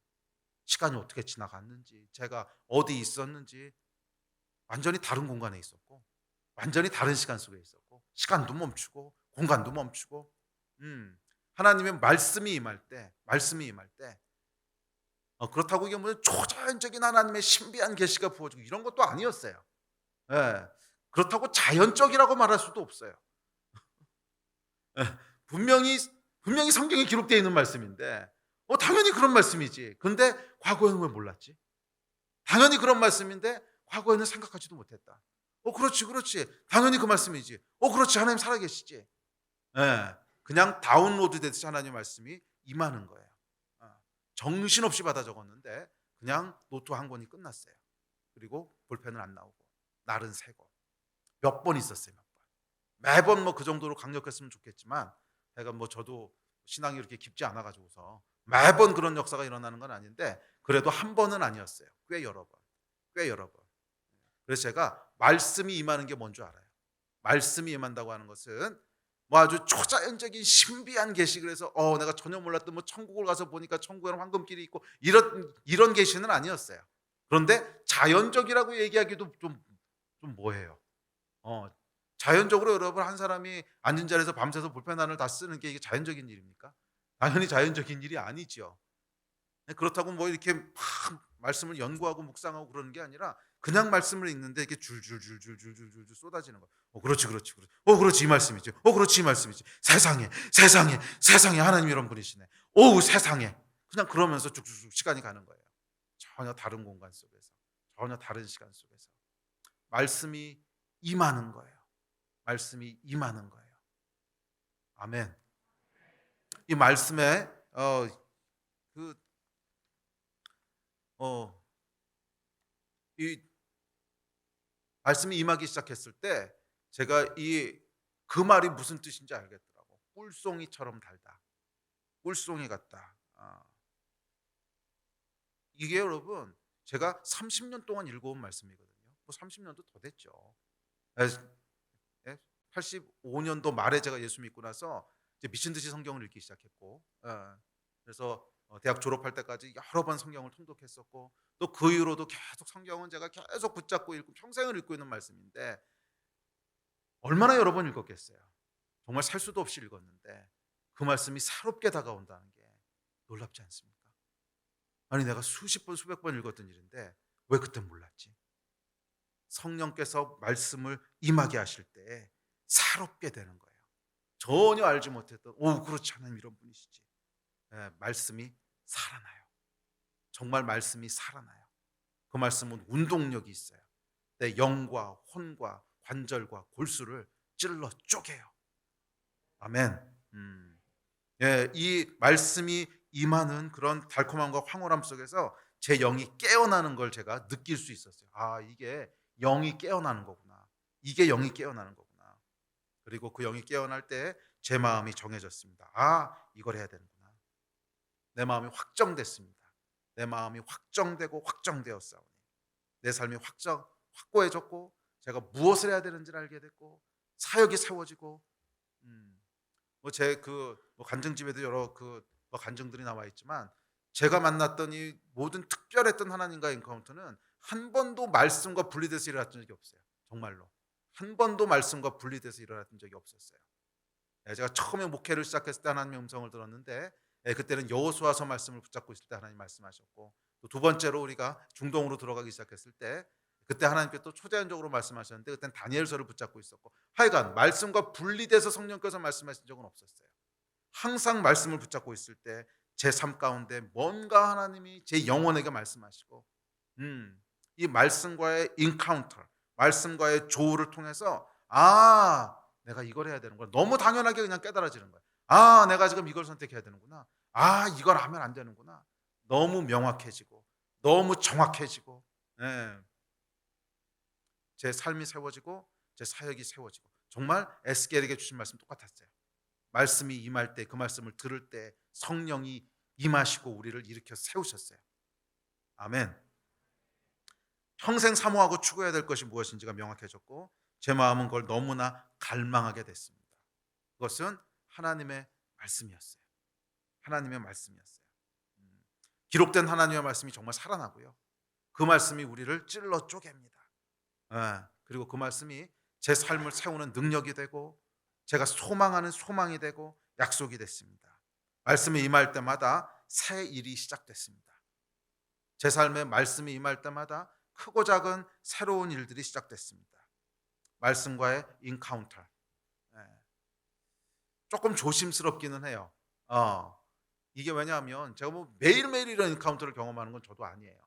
시간이 어떻게 지나갔는지, 제가 어디 있었는지, 완전히 다른 공간에 있었고, 완전히 다른 시간 속에 있었고, 시간도 멈추고 공간도 멈추고. 하나님의 말씀이 임할 때 그렇다고 이게 뭐 초자연적인 하나님의 신비한 계시가 부어지고 이런 것도 아니었어요. 예. 그렇다고 자연적이라고 말할 수도 없어요. 예. 분명히 분명히 성경에 기록되어 있는 말씀인데 당연히 그런 말씀이지. 근데 과거에는 왜 몰랐지? 당연히 그런 말씀인데 과거에는 생각하지도 못했다. 그렇지, 그렇지. 당연히 그 말씀이지. 그렇지. 하나님 살아계시지. 예. 그냥 다운로드 되듯이 하나님의 말씀이 임하는 거예요. 정신없이 받아 적었는데 그냥 노트 한 권이 끝났어요. 그리고 볼펜은 안 나오고 날은 새고 몇 번 있었어요. 몇 번. 매번 뭐 그 정도로 강력했으면 좋겠지만 제가 뭐 저도 신앙이 그렇게 깊지 않아 가지고서 매번 그런 역사가 일어나는 건 아닌데 그래도 한 번은 아니었어요. 꽤 여러 번. 꽤 여러 번. 그래서 제가 말씀이 임하는 게 뭔 줄 알아요. 말씀이 임한다고 하는 것은 뭐 아주 초자연적인 신비한 계시 그래서 내가 전혀 몰랐던 뭐 천국을 가서 보니까 천국에는 황금길이 있고 이런 계시는 아니었어요. 그런데 자연적이라고 얘기하기도 좀 뭐해요. 어 자연적으로 여러분 한 사람이 앉은 자리에서 밤새서 볼펜 하나를 다 쓰는 게 이게 자연적인 일입니까? 당연히 자연적인 일이 아니죠. 네, 그렇다고 뭐 이렇게 막 말씀을 연구하고 묵상하고 그러는 게 아니라 그냥 말씀을 읽는데 이렇게 줄줄줄줄줄줄줄 쏟아지는 거. 그렇지, 그렇지, 그렇지. 그렇지 이 말씀이지. 그렇지 이 말씀이지. 세상에, 세상에, 세상에 하나님 이런 분이시네. 세상에. 그냥 그러면서 쭉쭉쭉 시간이 가는 거예요. 전혀 다른 공간 속에서, 전혀 다른 시간 속에서 말씀이 임하는 거예요. 말씀이 임하는 거예요. 아멘. 이 말씀에 그 이 말씀이 임하기 시작했을 때 제가 그 말이 무슨 뜻인지 알겠더라고. 꿀송이처럼 달다. 꿀송이 같다. 이게 여러분 제가 30년 동안 읽어온 말씀이거든요. 뭐 30년도 더 됐죠. 에, 85년도 말에 제가 예수 믿고 나서 이제 미친 듯이 성경을 읽기 시작했고, 그래서 대학 졸업할 때까지 여러 번 성경을 통독했었고, 또 그 이후로도 계속 성경은 제가 계속 붙잡고 읽고 평생을 읽고 있는 말씀인데 얼마나 여러 번 읽었겠어요. 정말 살 수도 없이 읽었는데 그 말씀이 새롭게 다가온다는 게 놀랍지 않습니까? 아니 내가 수십 번 수백 번 읽었던 일인데 왜 그때 몰랐지? 성령께서 말씀을 임하게 하실 때 새롭게 되는 거예요. 전혀 알지 못했던 그렇지 하나님 이런 분이시지. 말씀이 살아나요. 정말 말씀이 살아나요. 그 말씀은 운동력이 있어요. 내 영과 혼과 관절과 골수를 찔러 쪼개요. 아멘. 예, 이 말씀이 임하는 그런 달콤함과 황홀함 속에서 제 영이 깨어나는 걸 제가 느낄 수 있었어요. 이게 영이 깨어나는 거구나. 이게 영이 깨어나는 거구나. 그리고 그 영이 깨어날 때 제 마음이 정해졌습니다. 이걸 해야 되는구나. 내 마음이 확정됐습니다. 내 마음이 확정되고 확정되었사오니 내 삶이 확고해졌고 제가 무엇을 해야 되는지를 알게 됐고 사역이 세워지고 뭐 간증집에도 여러 뭐 간증들이 나와 있지만 제가 만났던 이 모든 특별했던 하나님과의 엔카운터는 한 번도 말씀과 분리돼서 일어났던 적이 없어요. 정말로 한 번도 말씀과 분리돼서 일어났던 적이 없었어요. 제가 처음에 목회를 시작했을 때 하나님의 음성을 들었는데 그때는 여호수아서 말씀을 붙잡고 있을 때 하나님 말씀하셨고 또 두 번째로 우리가 중동으로 들어가기 시작했을 때 그때 하나님께 또 초자연적으로 말씀하셨는데 그때는 다니엘서를 붙잡고 있었고 하여간 말씀과 분리돼서 성령께서 말씀하신 적은 없었어요. 항상 말씀을 붙잡고 있을 때 제 삶 가운데 뭔가 하나님이 제 영혼에게 말씀하시고 이 말씀과의 인카운터 말씀과의 조우를 통해서 내가 이걸 해야 되는구나. 너무 당연하게 그냥 깨달아지는 거예요. 내가 지금 이걸 선택해야 되는구나. 이걸 하면 안 되는구나. 너무 명확해지고 너무 정확해지고 예. 제 삶이 세워지고 제 사역이 세워지고 정말 에스겔에게 주신 말씀 똑같았어요. 말씀이 임할 때 그 말씀을 들을 때 성령이 임하시고 우리를 일으켜 세우셨어요. 아멘. 평생 사모하고 추구해야 될 것이 무엇인지가 명확해졌고 제 마음은 그걸 너무나 갈망하게 됐습니다. 그것은 하나님의 말씀이었어요. 하나님의 말씀이었어요. 기록된 하나님의 말씀이 정말 살아나고요. 그 말씀이 우리를 찔러 쪼갭니다. 그리고 그 말씀이 제 삶을 세우는 능력이 되고 제가 소망하는 소망이 되고 약속이 됐습니다. 말씀이 임할 때마다 새 일이 시작됐습니다. 제 삶에 말씀이 임할 때마다 크고 작은 새로운 일들이 시작됐습니다. 말씀과의 인카운터. 예. 조금 조심스럽기는 해요. 이게 왜냐하면 제가 뭐 매일매일 이런 인카운터를 경험하는 건 저도 아니에요.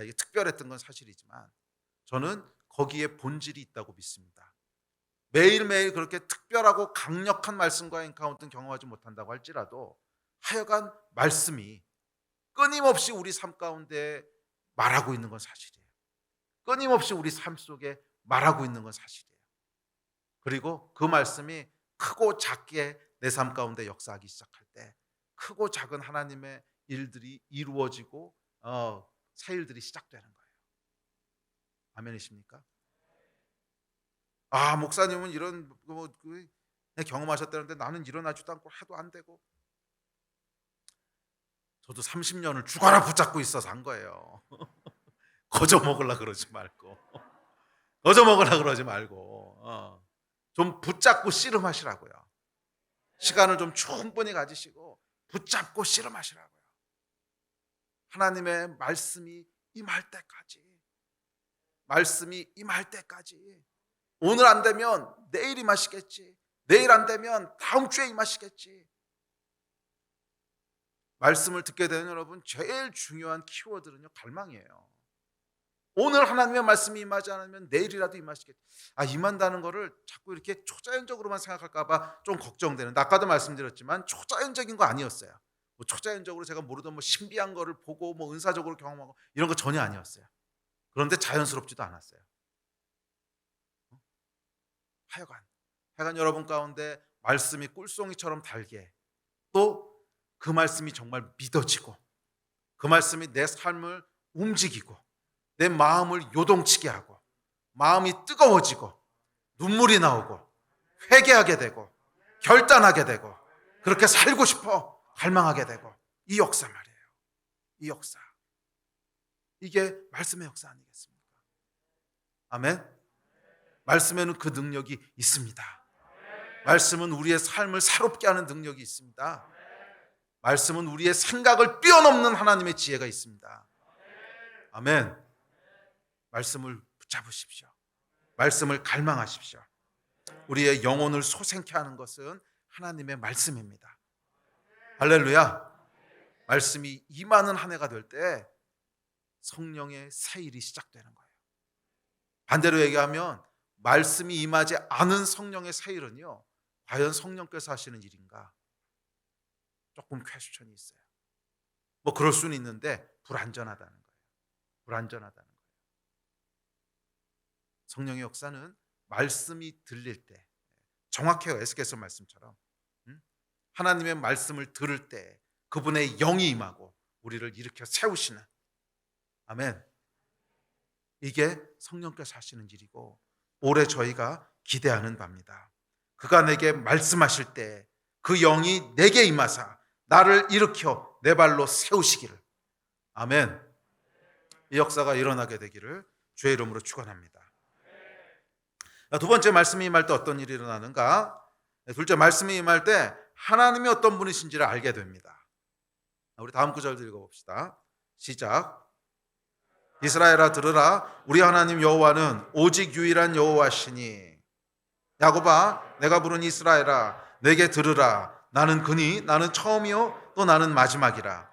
이게 특별했던 건 사실이지만 저는 거기에 본질이 있다고 믿습니다. 매일매일 그렇게 특별하고 강력한 말씀과의 인카운터는 경험하지 못한다고 할지라도 하여간 말씀이 끊임없이 우리 삶 가운데 말하고 있는 건 사실이에요. 끊임없이 우리 삶 속에 말하고 있는 건 사실이에요. 그리고 그 말씀이 크고 작게 내 삶 가운데 역사하기 시작할 때 크고 작은 하나님의 일들이 이루어지고 새 일들이 시작되는 거예요. 아멘이십니까? 목사님은 이런 경험하셨다는데 나는 일어나지도 않고 해도 안 되고. 저도 30년을 죽어라 붙잡고 있어서 한 거예요. 거저 먹으려 그러지 말고. 거저 먹으려 그러지 말고. 좀 붙잡고 씨름하시라고요. 시간을 좀 충분히 가지시고 붙잡고 씨름하시라고요. 하나님의 말씀이 임할 때까지. 말씀이 임할 때까지. 오늘 안 되면 내일 임하시겠지. 내일 안 되면 다음 주에 임하시겠지. 말씀을 듣게 되는 여러분, 제일 중요한 키워드는요, 갈망이에요. 오늘 하나님의 말씀이 임하지 않으면 내일이라도 임하시겠지. 임한다는 거를 자꾸 이렇게 초자연적으로만 생각할까 봐 좀 걱정되는데, 아까도 말씀드렸지만 초자연적인 거 아니었어요. 뭐 초자연적으로 제가 모르던 뭐 신비한 거를 보고 뭐 은사적으로 경험하고 이런 거 전혀 아니었어요. 그런데 자연스럽지도 않았어요. 하여간 여러분 가운데 말씀이 꿀송이처럼 달게, 또 그 말씀이 정말 믿어지고, 그 말씀이 내 삶을 움직이고 내 마음을 요동치게 하고 마음이 뜨거워지고 눈물이 나오고 회개하게 되고 결단하게 되고 그렇게 살고 싶어 갈망하게 되고, 이 역사 말이에요. 이 역사. 이게 말씀의 역사 아니겠습니까? 아멘. 말씀에는 그 능력이 있습니다. 말씀은 우리의 삶을 새롭게 하는 능력이 있습니다. 말씀은 우리의 생각을 뛰어넘는 하나님의 지혜가 있습니다. 아멘. 말씀을 붙잡으십시오. 말씀을 갈망하십시오. 우리의 영혼을 소생케 하는 것은 하나님의 말씀입니다. 할렐루야. 말씀이 임하는 한 해가 될 때 성령의 새 일이 시작되는 거예요. 반대로 얘기하면 말씀이 임하지 않은 성령의 새 일은요, 과연 성령께서 하시는 일인가? 조금 퀘스천이 있어요. 뭐 그럴 수는 있는데 불안전하다는 거예요. 불안전하다는 거예요. 성령의 역사는 말씀이 들릴 때, 정확해요. 에스겔서 말씀처럼 하나님의 말씀을 들을 때 그분의 영이 임하고 우리를 일으켜 세우시는, 아멘. 이게 성령께서 하시는 일이고 올해 저희가 기대하는 바입니다. 그가 내게 말씀하실 때 그 영이 내게 임하사 나를 일으켜 내 발로 세우시기를. 아멘. 이 역사가 일어나게 되기를 주의 이름으로 축원합니다. 두 번째, 말씀이 임할 때 어떤 일이 일어나는가? 둘째, 말씀이 임할 때 하나님이 어떤 분이신지를 알게 됩니다. 우리 다음 구절도 읽어봅시다. 시작. 이스라엘아 들으라, 우리 하나님 여호와는 오직 유일한 여호와시니. 야곱아 내가 부른 이스라엘아 내게 들으라, 나는 그니 나는 처음이요 또 나는 마지막이라.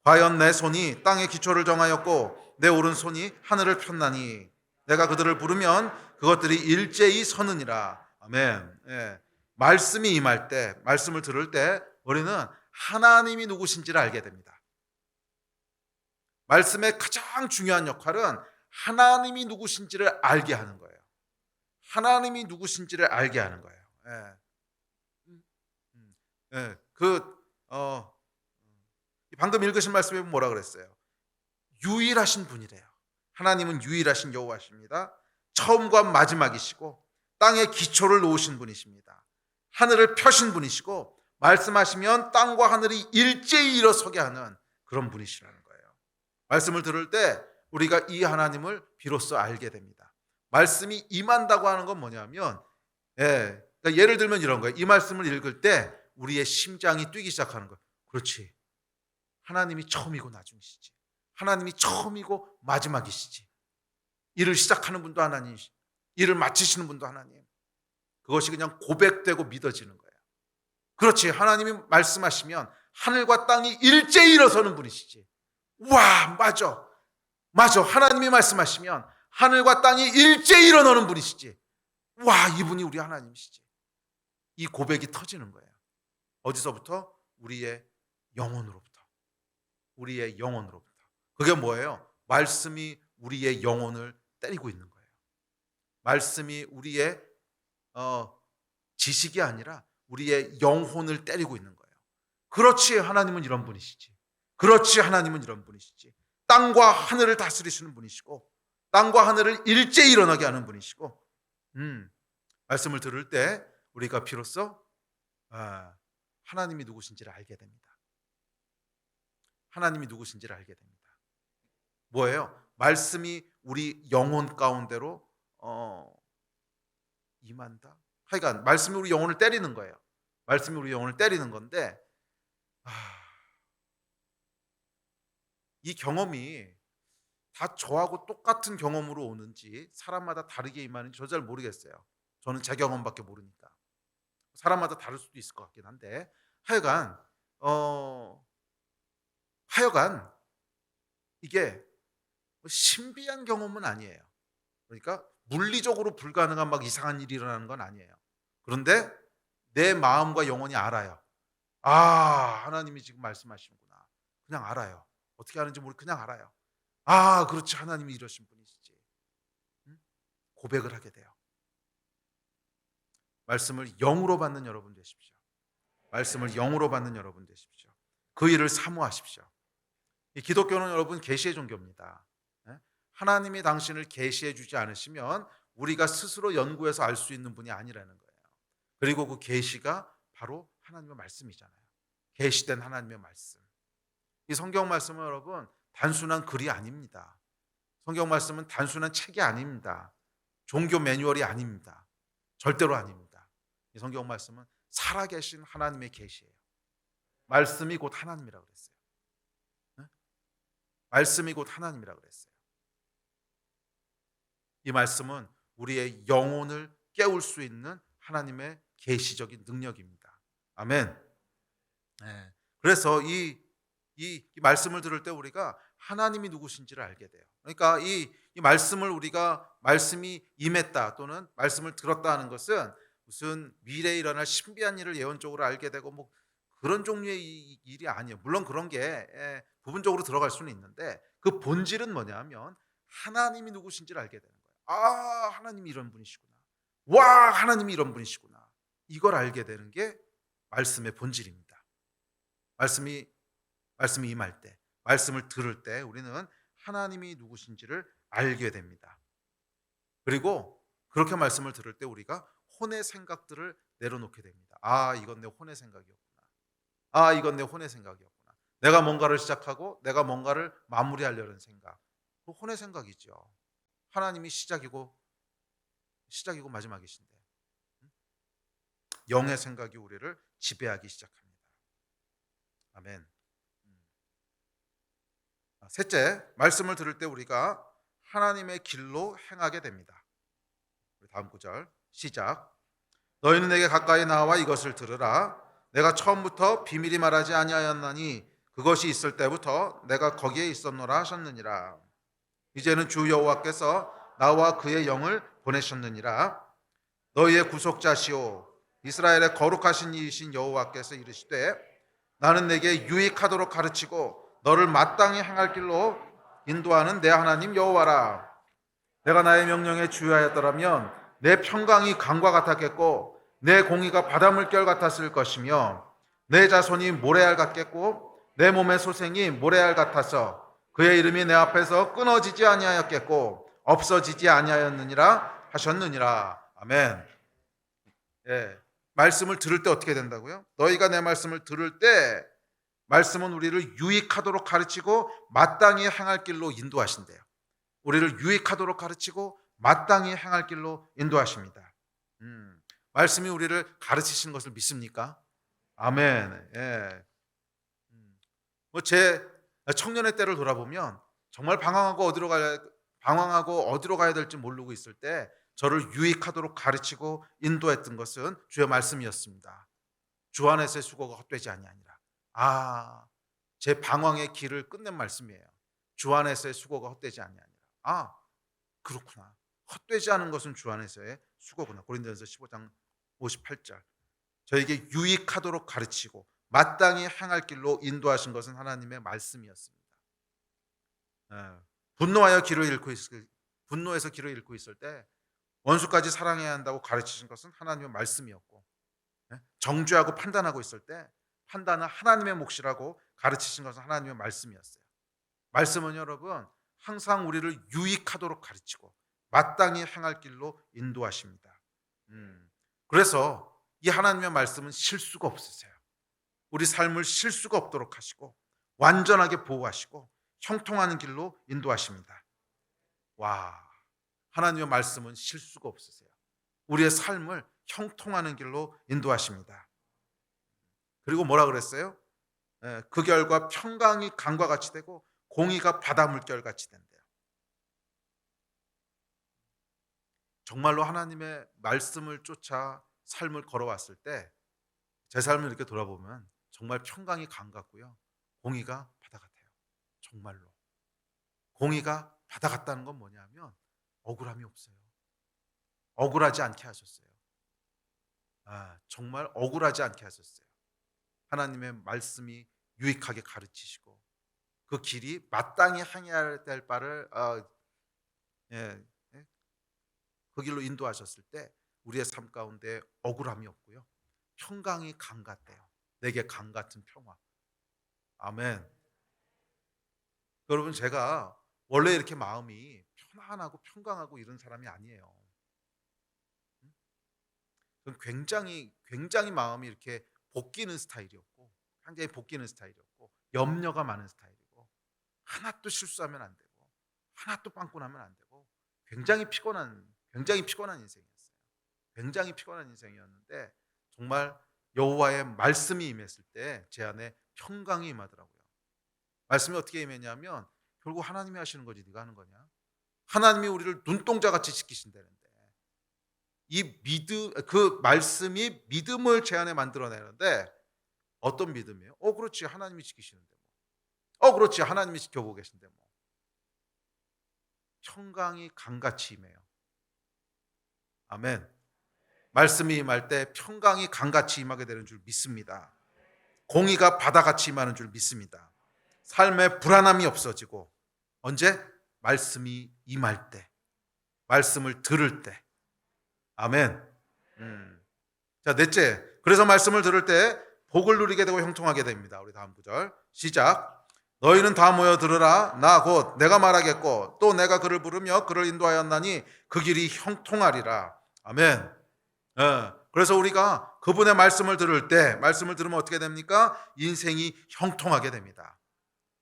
과연 내 손이 땅의 기초를 정하였고 내 오른손이 하늘을 폈나니 내가 그들을 부르면 그것들이 일제히 서느니라. 아멘. 예. 말씀이 임할 때, 말씀을 들을 때 우리는 하나님이 누구신지를 알게 됩니다. 말씀의 가장 중요한 역할은 하나님이 누구신지를 알게 하는 거예요. 하나님이 누구신지를 알게 하는 거예요. 방금 읽으신 말씀에 뭐라 그랬어요? 유일하신 분이래요. 하나님은 유일하신 여호와십니다. 처음과 마지막이시고 땅의 기초를 놓으신 분이십니다. 하늘을 펴신 분이시고 말씀하시면 땅과 하늘이 일제히 일어서게 하는 그런 분이시라는 거예요. 말씀을 들을 때 우리가 이 하나님을 비로소 알게 됩니다. 말씀이 임한다고 하는 건 뭐냐면, 그러니까 예를 들면 이런 거예요. 이 말씀을 읽을 때 우리의 심장이 뛰기 시작하는 거예요. 그렇지, 하나님이 처음이고 나중이시지. 하나님이 처음이고 마지막이시지. 일을 시작하는 분도 하나님이시, 일을 마치시는 분도 하나님. 그것이 그냥 고백되고 믿어지는 거예요. 그렇지, 하나님이 말씀하시면 하늘과 땅이 일제히 일어서는 분이시지. 와, 맞아, 맞아. 하나님이 말씀하시면 하늘과 땅이 일제히 일어나는 분이시지. 와, 이분이 우리 하나님이시지. 이 고백이 터지는 거예요. 어디서부터? 우리의 영혼으로부터. 우리의 영혼으로부터. 그게 뭐예요? 말씀이 우리의 영혼을 때리고 있는 거예요. 말씀이 우리의 지식이 아니라 우리의 영혼을 때리고 있는 거예요. 그렇지, 하나님은 이런 분이시지. 그렇지, 하나님은 이런 분이시지. 땅과 하늘을 다스리시는 분이시고, 땅과 하늘을 일제히 일어나게 하는 분이시고, 말씀을 들을 때 우리가 비로소 하나님이 누구신지를 알게 됩니다. 하나님이 누구신지를 알게 됩니다. 뭐예요? 말씀이 우리 영혼 가운데로 임한다. 하여간 말씀이 우리 영혼을 때리는 거예요. 말씀이 우리 영혼을 때리는 건데, 이 경험이 다 저하고 똑같은 경험으로 오는지 사람마다 다르게 임하는지 저 잘 모르겠어요. 저는 제 경험밖에 모르니까. 사람마다 다를 수도 있을 것 같긴 한데, 하여간 이게 신비한 경험은 아니에요. 그러니까 물리적으로 불가능한 막 이상한 일이 일어나는 건 아니에요. 그런데 내 마음과 영혼이 알아요. 하나님이 지금 말씀하시는구나. 그냥 알아요. 어떻게 하는지 모르고 그냥 알아요. 그렇지, 하나님이 이러신 분이시지. 고백을 하게 돼요. 말씀을 영으로 받는 여러분 되십시오. 말씀을 영으로 받는 여러분 되십시오. 그 일을 사모하십시오. 이 기독교는 여러분 계시의 종교입니다. 하나님이 당신을 계시해 주지 않으시면 우리가 스스로 연구해서 알 수 있는 분이 아니라는 거예요. 그리고 그 계시가 바로 하나님의 말씀이잖아요. 계시된 하나님의 말씀. 이 성경 말씀은 여러분 단순한 글이 아닙니다. 성경 말씀은 단순한 책이 아닙니다. 종교 매뉴얼이 아닙니다. 절대로 아닙니다. 이 성경 말씀은 살아계신 하나님의 계시예요. 말씀이 곧 하나님이라고 그랬어요. 말씀이 곧 하나님이라고 그랬어요. 이 말씀은 우리의 영혼을 깨울 수 있는 하나님의 계시적인 능력입니다. 아멘. 그래서 이 말씀을 들을 때 우리가 하나님이 누구신지를 알게 돼요. 그러니까 이 말씀을 우리가 말씀이 임했다 또는 말씀을 들었다 하는 것은 무슨 미래에 일어날 신비한 일을 예언적으로 알게 되고 뭐 그런 종류의 일이 아니에요. 물론 그런 게 부분적으로 들어갈 수는 있는데 그 본질은 뭐냐면 하나님이 누구신지를 알게 되는 거예요. 하나님이 이런 분이시구나. 와, 하나님이 이런 분이시구나. 이걸 알게 되는 게 말씀의 본질입니다. 말씀이 임할 때, 말씀을 들을 때 우리는 하나님이 누구신지를 알게 됩니다. 그리고 그렇게 말씀을 들을 때 우리가 혼의 생각들을 내려놓게 됩니다. 이건 내 혼의 생각이었구나. 이건 내 혼의 생각이었구나. 내가 뭔가를 시작하고 내가 뭔가를 마무리하려는 생각. 그 혼의 생각이죠. 하나님이 시작이고 마지막이신데 영의 생각이 우리를 지배하기 시작합니다. 아멘. 셋째, 말씀을 들을 때 우리가 하나님의 길로 행하게 됩니다. 다음 구절 시작. 너희는 내게 가까이 나와 이것을 들으라. 내가 처음부터 비밀히 말하지 아니하였나니 그것이 있을 때부터 내가 거기에 있었노라 하셨느니라. 이제는 주 여호와께서 나와 그의 영을 보내셨느니라. 너희의 구속자시오 이스라엘의 거룩하신 이이신 여호와께서 이르시되 나는 내게 유익하도록 가르치고 너를 마땅히 행할 길로 인도하는 내 하나님 여호와라. 내가 나의 명령에 주의하였더라면 내 평강이 강과 같았겠고 내 공의가 바닷물결 같았을 것이며 내 자손이 모래알 같겠고 내 몸의 소생이 모래알 같아서 그의 이름이 내 앞에서 끊어지지 아니하였겠고 없어지지 아니하였느니라 하셨느니라. 아멘. 말씀을 들을 때 어떻게 된다고요? 너희가 내 말씀을 들을 때 말씀은 우리를 유익하도록 가르치고 마땅히 행할 길로 인도하신대요. 우리를 유익하도록 가르치고 마땅히 행할 길로 인도하십니다. 말씀이 우리를 가르치시는 것을 믿습니까? 아멘. 제 청년의 때를 돌아보면 정말 방황하고 어디로 가야 될지 모르고 있을 때 저를 유익하도록 가르치고 인도했던 것은 주의 말씀이었습니다. 주 안에서의 수고가 헛되지 아니하니라. 제 방황의 길을 끝낸 말씀이에요. 주 안에서의 수고가 헛되지 아니하니라. 그렇구나. 헛되지 않은 것은 주 안에서의 수고구나. 고린도전서 15장 58절. 저에게 유익하도록 가르치고 마땅히 행할 길로 인도하신 것은 하나님의 말씀이었습니다. 분노에서 길을 잃고 있을 때 원수까지 사랑해야 한다고 가르치신 것은 하나님의 말씀이었고, 정죄하고 판단하고 있을 때 판단은 하나님의 몫이라고 가르치신 것은 하나님의 말씀이었어요. 말씀은 여러분 항상 우리를 유익하도록 가르치고 마땅히 행할 길로 인도하십니다. 그래서 이 하나님의 말씀은 실수가 없으세요. 우리 삶을 실수가 없도록 하시고 완전하게 보호하시고 형통하는 길로 인도하십니다. 하나님의 말씀은 실수가 없으세요. 우리의 삶을 형통하는 길로 인도하십니다. 그리고 뭐라 그랬어요? 그 결과 평강이 강과 같이 되고 공의가 바다 물결 같이 된대요. 정말로 하나님의 말씀을 쫓아 삶을 걸어왔을 때 제 삶을 이렇게 돌아보면 정말 평강이 강 같고요, 공의가 바다 같아요. 정말로 공의가 바다 같다는 건 뭐냐면 억울함이 없어요. 억울하지 않게 하셨어요. 정말 억울하지 않게 하셨어요. 하나님의 말씀이 유익하게 가르치시고 그 길이 마땅히 행해야 될 바를 그 길로 인도하셨을 때 우리의 삶 가운데 억울함이 없고요, 평강이 강 같대요. 내게 강 같은 평화. 아멘. 여러분, 제가 원래 이렇게 마음이 편안하고 평강하고 이런 사람이 아니에요. 저는 굉장히 마음이 이렇게 볶이는 스타일이었고, 굉장히 볶이는 스타일이었고, 염려가 많은 스타일이고, 하나도 실수하면 안 되고, 하나도 빵꾸나면 안 되고, 굉장히 피곤한 인생이었어요. 굉장히 피곤한 인생이었는데 정말 여호와의 말씀이 임했을 때 제 안에 평강이 임하더라고요. 말씀이 어떻게 임했냐면 결국 하나님이 하시는 거지 네가 하는 거냐? 하나님이 우리를 눈동자같이 지키신다는데 그 말씀이 믿음을 제 안에 만들어내는데 어떤 믿음이에요? 그렇지, 하나님이 지키시는데 그렇지, 하나님이 지켜보고 계신데 평강이 강같이 임해요. 아멘. 말씀이 임할 때 평강이 강같이 임하게 되는 줄 믿습니다. 공의가 바다같이 임하는 줄 믿습니다. 삶에 불안함이 없어지고 언제? 말씀이 임할 때, 말씀을 들을 때. 아멘. 자, 넷째, 그래서 말씀을 들을 때 복을 누리게 되고 형통하게 됩니다. 우리 다음 구절 시작. 너희는 다 모여 들으라. 나 곧 내가 말하겠고 또 내가 그를 부르며 그를 인도하였나니 그 길이 형통하리라. 아멘. 그래서 우리가 그분의 말씀을 들으면 어떻게 됩니까? 인생이 형통하게 됩니다.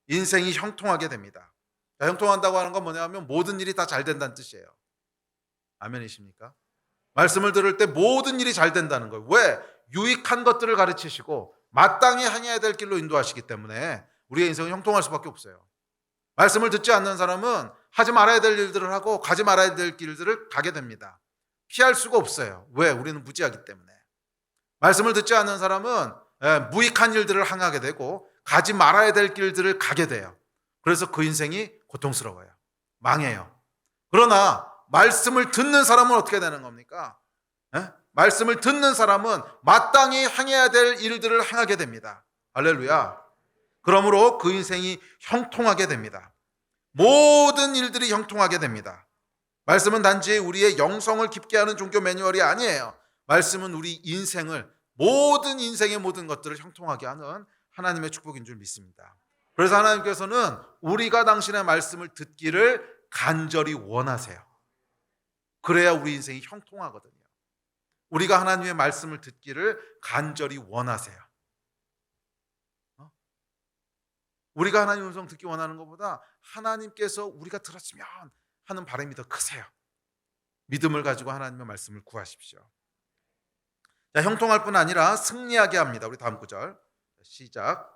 인생이 형통하게 됩니다. 형통한다고 하는 건 뭐냐면 모든 일이 다 잘 된다는 뜻이에요. 아멘이십니까? 말씀을 들을 때 모든 일이 잘 된다는 거예요. 왜? 유익한 것들을 가르치시고 마땅히 행해야 될 길로 인도하시기 때문에 우리의 인생은 형통할 수밖에 없어요. 말씀을 듣지 않는 사람은 하지 말아야 될 일들을 하고 가지 말아야 될 길들을 가게 됩니다. 피할 수가 없어요. 왜? 우리는 무지하기 때문에. 말씀을 듣지 않는 사람은 무익한 일들을 행하게 되고 가지 말아야 될 길들을 가게 돼요. 그래서 그 인생이 고통스러워요. 망해요. 그러나 말씀을 듣는 사람은 어떻게 되는 겁니까? 말씀을 듣는 사람은 마땅히 행해야 될 일들을 행하게 됩니다. 할렐루야. 그러므로 그 인생이 형통하게 됩니다. 모든 일들이 형통하게 됩니다. 말씀은 단지 우리의 영성을 깊게 하는 종교 매뉴얼이 아니에요. 말씀은 우리 인생의 모든 것들을 형통하게 하는 하나님의 축복인 줄 믿습니다. 그래서 하나님께서는 우리가 당신의 말씀을 듣기를 간절히 원하세요. 그래야 우리 인생이 형통하거든요. 우리가 하나님의 말씀을 듣기를 간절히 원하세요. 우리가 하나님의 음성 듣기 원하는 것보다 하나님께서 우리가 들었으면 하는 바람이 더 크세요. 믿음을 가지고 하나님의 말씀을 구하십시오. 자, 형통할 뿐 아니라 승리하게 합니다. 우리 다음 구절 시작.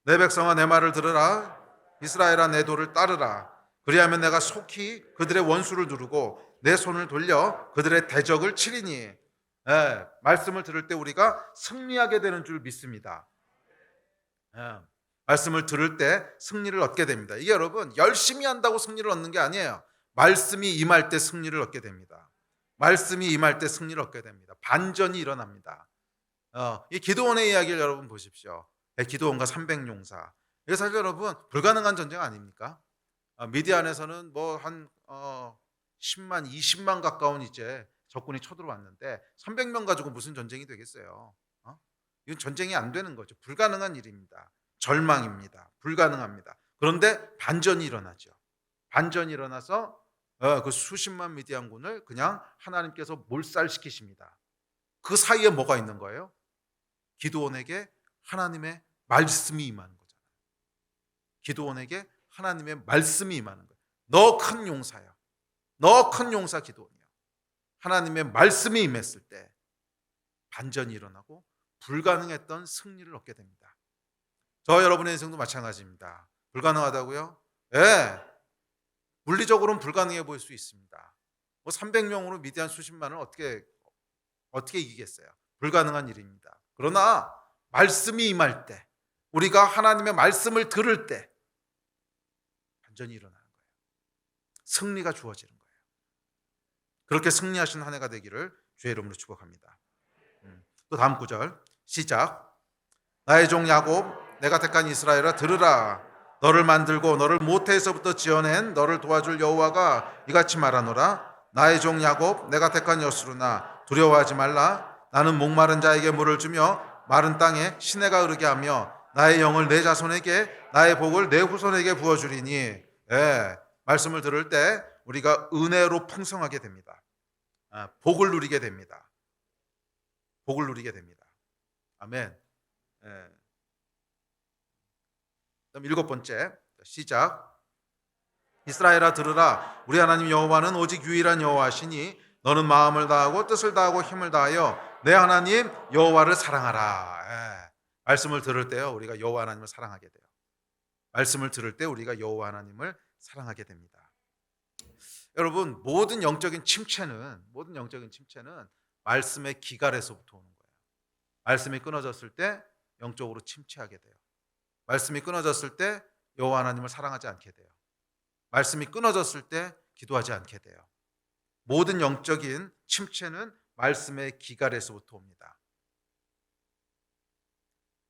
내 백성아 내 말을 들으라. 이스라엘아 내 도를 따르라. 그리하면 내가 속히 그들의 원수를 누르고 내 손을 돌려 그들의 대적을 치리니. 말씀을 들을 때 우리가 승리하게 되는 줄 믿습니다. 말씀을 들을 때 승리를 얻게 됩니다. 이게 여러분 열심히 한다고 승리를 얻는 게 아니에요. 말씀이 임할 때 승리를 얻게 됩니다. 말씀이 임할 때 승리를 얻게 됩니다. 반전이 일어납니다. 이 기드온의 이야기를 여러분 보십시오. 기드온과 300용사. 이게 사실 여러분 불가능한 전쟁 아닙니까? 미디안에서는 뭐 한 10만, 20만 가까운 이제 적군이 쳐들어왔는데 300명 가지고 무슨 전쟁이 되겠어요? 이건 전쟁이 안 되는 거죠. 불가능한 일입니다. 절망입니다. 불가능합니다. 그런데 반전이 일어나죠. 반전이 일어나서 그 수십만 미디안군을 그냥 하나님께서 몰살시키십니다. 그 사이에 뭐가 있는 거예요? 기드온에게 하나님의 말씀이 임하는 거잖아요. 기드온에게 하나님의 말씀이 임하는 거예요. 너 큰 용사야. 너 큰 용사 기드온이야. 하나님의 말씀이 임했을 때 반전이 일어나고 불가능했던 승리를 얻게 됩니다. 저 여러분의 인생도 마찬가지입니다. 불가능하다고요? 예. 물리적으로는 불가능해 보일 수 있습니다. 뭐 300명으로 미디안 수십만을 어떻게 이기겠어요? 불가능한 일입니다. 그러나 말씀이 임할 때, 우리가 하나님의 말씀을 들을 때 반전이 일어나는 거예요. 승리가 주어지는 거예요. 그렇게 승리하신 한 해가 되기를 주의 이름으로 축복합니다. 또 다음 구절 시작. 나의 종 야곱, 내가 택한 이스라엘아 들으라. 너를 만들고 너를 모태에서부터 지어낸 너를 도와줄 여호와가 이같이 말하노라. 나의 종 야곱, 내가 택한 여수르나 두려워하지 말라. 나는 목마른 자에게 물을 주며 마른 땅에 시내가 흐르게 하며 나의 영을 내 자손에게 나의 복을 내 후손에게 부어주리니. 말씀을 들을 때 우리가 은혜로 풍성하게 됩니다. 복을 누리게 됩니다. 복을 누리게 됩니다. 아멘. 그다음 일곱 번째 시작. 이스라엘아 들으라. 우리 하나님 여호와는 오직 유일한 여호와시니 너는 마음을 다하고 뜻을 다하고 힘을 다하여 내 하나님 여호와를 사랑하라. 말씀을 들을 때요 우리가 여호와 하나님을 사랑하게 돼요. 말씀을 들을 때 우리가 여호와 하나님을 사랑하게 됩니다. 여러분 모든 영적인 침체는 말씀의 기갈에서부터 오는 거예요. 말씀이 끊어졌을 때 영적으로 침체하게 돼요. 말씀이 끊어졌을 때 여호와 하나님을 사랑하지 않게 돼요. 말씀이 끊어졌을 때 기도하지 않게 돼요. 모든 영적인 침체는 말씀의 기갈에서부터 옵니다.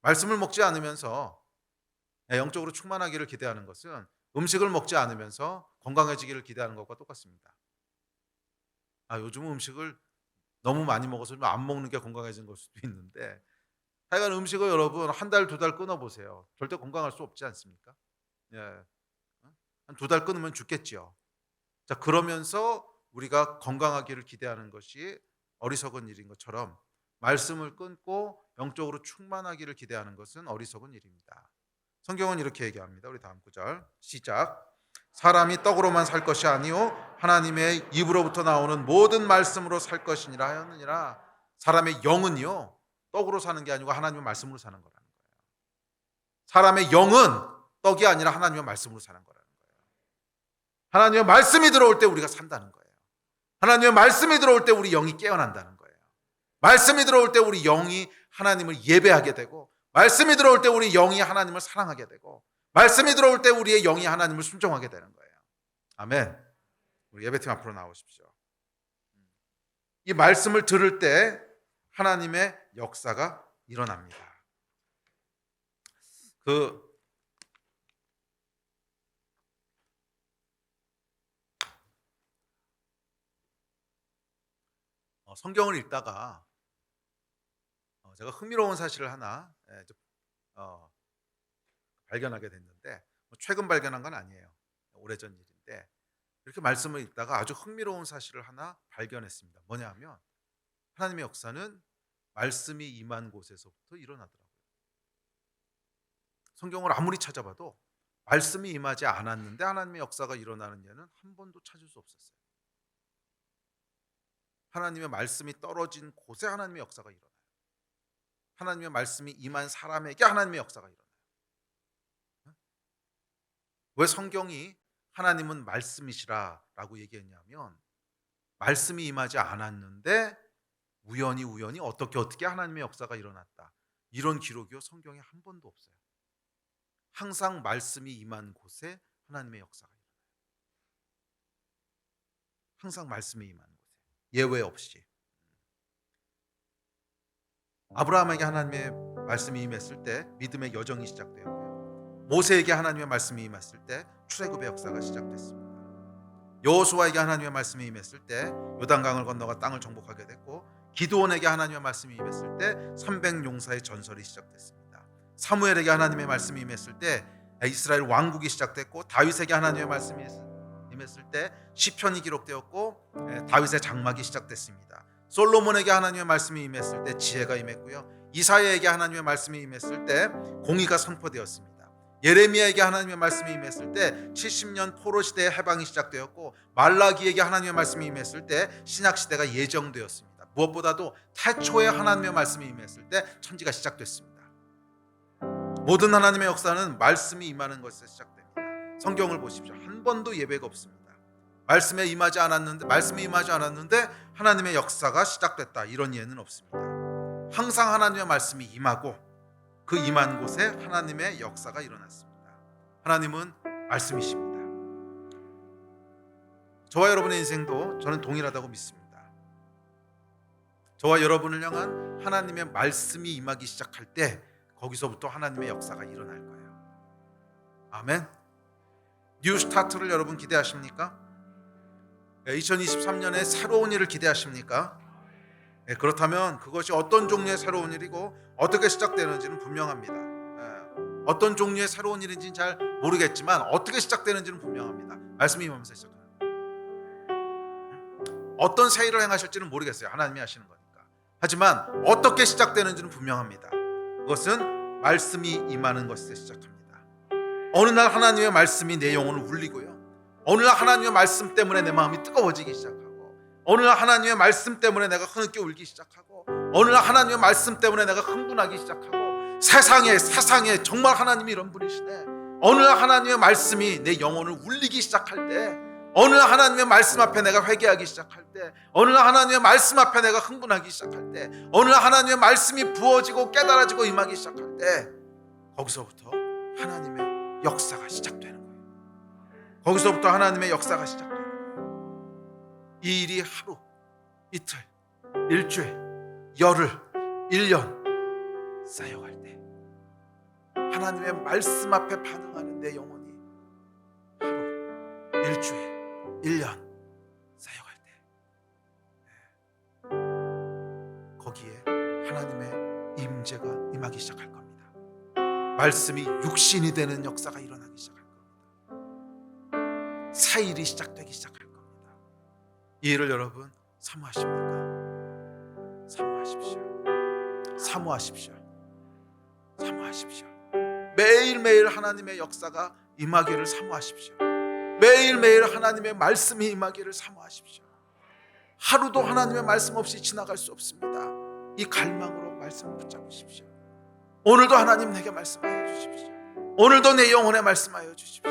말씀을 먹지 않으면서 영적으로 충만하기를 기대하는 것은 음식을 먹지 않으면서 건강해지기를 기대하는 것과 똑같습니다. 요즘 음식을 너무 많이 먹어서 안 먹는 게 건강해진 걸 수도 있는데 하여간 음식을 여러분 한 달, 두 달 끊어보세요. 절대 건강할 수 없지 않습니까? 한 두 달 끊으면 죽겠지요. 자, 그러면서 우리가 건강하기를 기대하는 것이 어리석은 일인 것처럼 말씀을 끊고 영적으로 충만하기를 기대하는 것은 어리석은 일입니다. 성경은 이렇게 얘기합니다. 우리 다음 구절 시작. 사람이 떡으로만 살 것이 아니요 하나님의 입으로부터 나오는 모든 말씀으로 살 것이니라 하였느니라. 사람의 영은요 떡으로 사는 게 아니고 하나님의 말씀으로 사는 거라는 거예요. 사람의 영은 떡이 아니라 하나님의 말씀으로 사는 거라는 거예요. 하나님의 말씀이 들어올 때 우리가 산다는 거예요. 하나님의 말씀이 들어올 때 우리 영이 깨어난다는 거예요. 말씀이 들어올 때 우리 영이 하나님을 예배하게 되고, 말씀이 들어올 때 우리 영이 하나님을 사랑하게 되고, 말씀이 들어올 때 우리의 영이 하나님을 순종하게 되는 거예요. 아멘. 우리 예배팀 앞으로 나오십시오. 이 말씀을 들을 때 하나님의 역사가 일어납니다. 성경을 읽다가 제가 흥미로운 사실을 하나 발견하게 됐는데 최근 발견한 건 아니에요. 오래전 일인데 이렇게 말씀을 읽다가 아주 흥미로운 사실을 하나 발견했습니다. 뭐냐 하면 하나님의 역사는 말씀이 임한 곳에서부터 일어나더라고요. 성경을 아무리 찾아봐도 말씀이 임하지 않았는데 하나님의 역사가 일어나는 예는 한 번도 찾을 수 없었어요. 하나님의 말씀이 떨어진 곳에 하나님의 역사가 일어나요. 하나님의 말씀이 임한 사람에게 하나님의 역사가 일어나요. 왜 성경이 하나님은 말씀이시라라고 얘기했냐면, 말씀이 임하지 않았는데 우연히 어떻게 하나님의 역사가 일어났다, 이런 기록이요 성경에 한 번도 없어요. 항상 말씀이 임한 곳에 하나님의 역사가 일어나요. 항상 말씀이 임한 곳에, 예외 없이. 아브라함에게 하나님의 말씀이 임했을 때 믿음의 여정이 시작되었고요. 모세에게 하나님의 말씀이 임했을 때 출애굽의 역사가 시작됐습니다. 여호수아에게 하나님의 말씀이 임했을 때 요단강을 건너가 땅을 정복하게 됐고, 기드온에게 하나님의 말씀이 임했을 때 300용사의 전설이 시작됐습니다. 사무엘에게 하나님의 말씀이 임했을 때 이스라엘 왕국이 시작됐고, 다윗에게 하나님의 말씀이 임했을 때 시편이 기록되었고, 다윗의 장막이 시작됐습니다. 솔로몬에게 하나님의 말씀이 임했을 때 지혜가 임했고요. 이사야에게 하나님의 말씀이 임했을 때 공의가 선포되었습니다. 예레미야에게 하나님의 말씀이 임했을 때 70년 포로 시대의 해방이 시작되었고, 말라기에게 하나님의 말씀이 임했을 때 신약 시대가 예정되었습니다. 무엇보다도 태초에 하나님의 말씀이 임했을 때 천지가 시작됐습니다. 모든 하나님의 역사는 말씀이 임하는 것에서 시작됩니다. 성경을 보십시오. 한 번도 예배가 없습니다. 말씀이 임하지 않았는데 하나님의 역사가 시작됐다, 이런 예는 없습니다. 항상 하나님의 말씀이 임하고 그 임한 곳에 하나님의 역사가 일어났습니다. 하나님은 말씀이십니다. 저와 여러분의 인생도 저는 동일하다고 믿습니다. 저와 여러분을 향한 하나님의 말씀이 임하기 시작할 때 거기서부터 하나님의 역사가 일어날 거예요. 아멘. 뉴 스타트를 여러분 기대하십니까? 2023년에 새로운 일을 기대하십니까? 그렇다면 그것이 어떤 종류의 새로운 일이고 어떻게 시작되는지는 분명합니다. 어떤 종류의 새로운 일인지는 잘 모르겠지만 어떻게 시작되는지는 분명합니다. 말씀이 임하면서 시작합니다. 어떤 새 일을 행하실지는 모르겠어요. 하나님이 하시는 거니까. 하지만 어떻게 시작되는지는 분명합니다. 그것은 말씀이 임하는 것에서 시작합니다. 어느 날 하나님의 말씀이 내 영혼을 울리고요, 어느 날 하나님의 말씀 때문에 내 마음이 뜨거워지기 시작하고, 어느 날 하나님의 말씀 때문에 내가 흐느껴 울기 시작하고, 어느 날 하나님의 말씀 때문에 내가 흥분하기 시작하고, 세상에 정말 하나님이 이런 분이시네, 어느 날 하나님의 말씀이 내 영혼을 울리기 시작할 때, 어느 날 하나님의 말씀 앞에 내가 회개하기 시작할 때, 어느 날 하나님의 말씀 앞에 내가 흥분하기 시작할 때, 어느 날 하나님의 말씀이 부어지고 깨달아지고 임하기 시작할 때, 거기서부터 하나님의 역사가 시작되는 거예요. 거기서부터 하나님의 역사가 시작되는 거예요. 이 일이 하루, 이틀, 일주일, 열흘, 1년 쌓여갈 때, 하나님의 말씀 앞에 반응하는 내 영혼이 하루, 일주일, 1년 쌓여갈 때, 거기에 하나님의 임재가 임하기 시작할 겁니다. 말씀이 육신이 되는 역사가 일어나기 시작할 겁니다. 새 일이 시작되기 시작할 겁니다. 이 일을 여러분 사모하십니까? 사모하십시오. 매일매일 하나님의 역사가 임하기를 사모하십시오. 매일매일 하나님의 말씀이 임하기를 사모하십시오. 하루도 하나님의 말씀 없이 지나갈 수 없습니다. 이 갈망으로 말씀을 붙잡으십시오. 오늘도 하나님 내게 말씀하여 주십시오. 오늘도 내 영혼에 말씀하여 주십시오.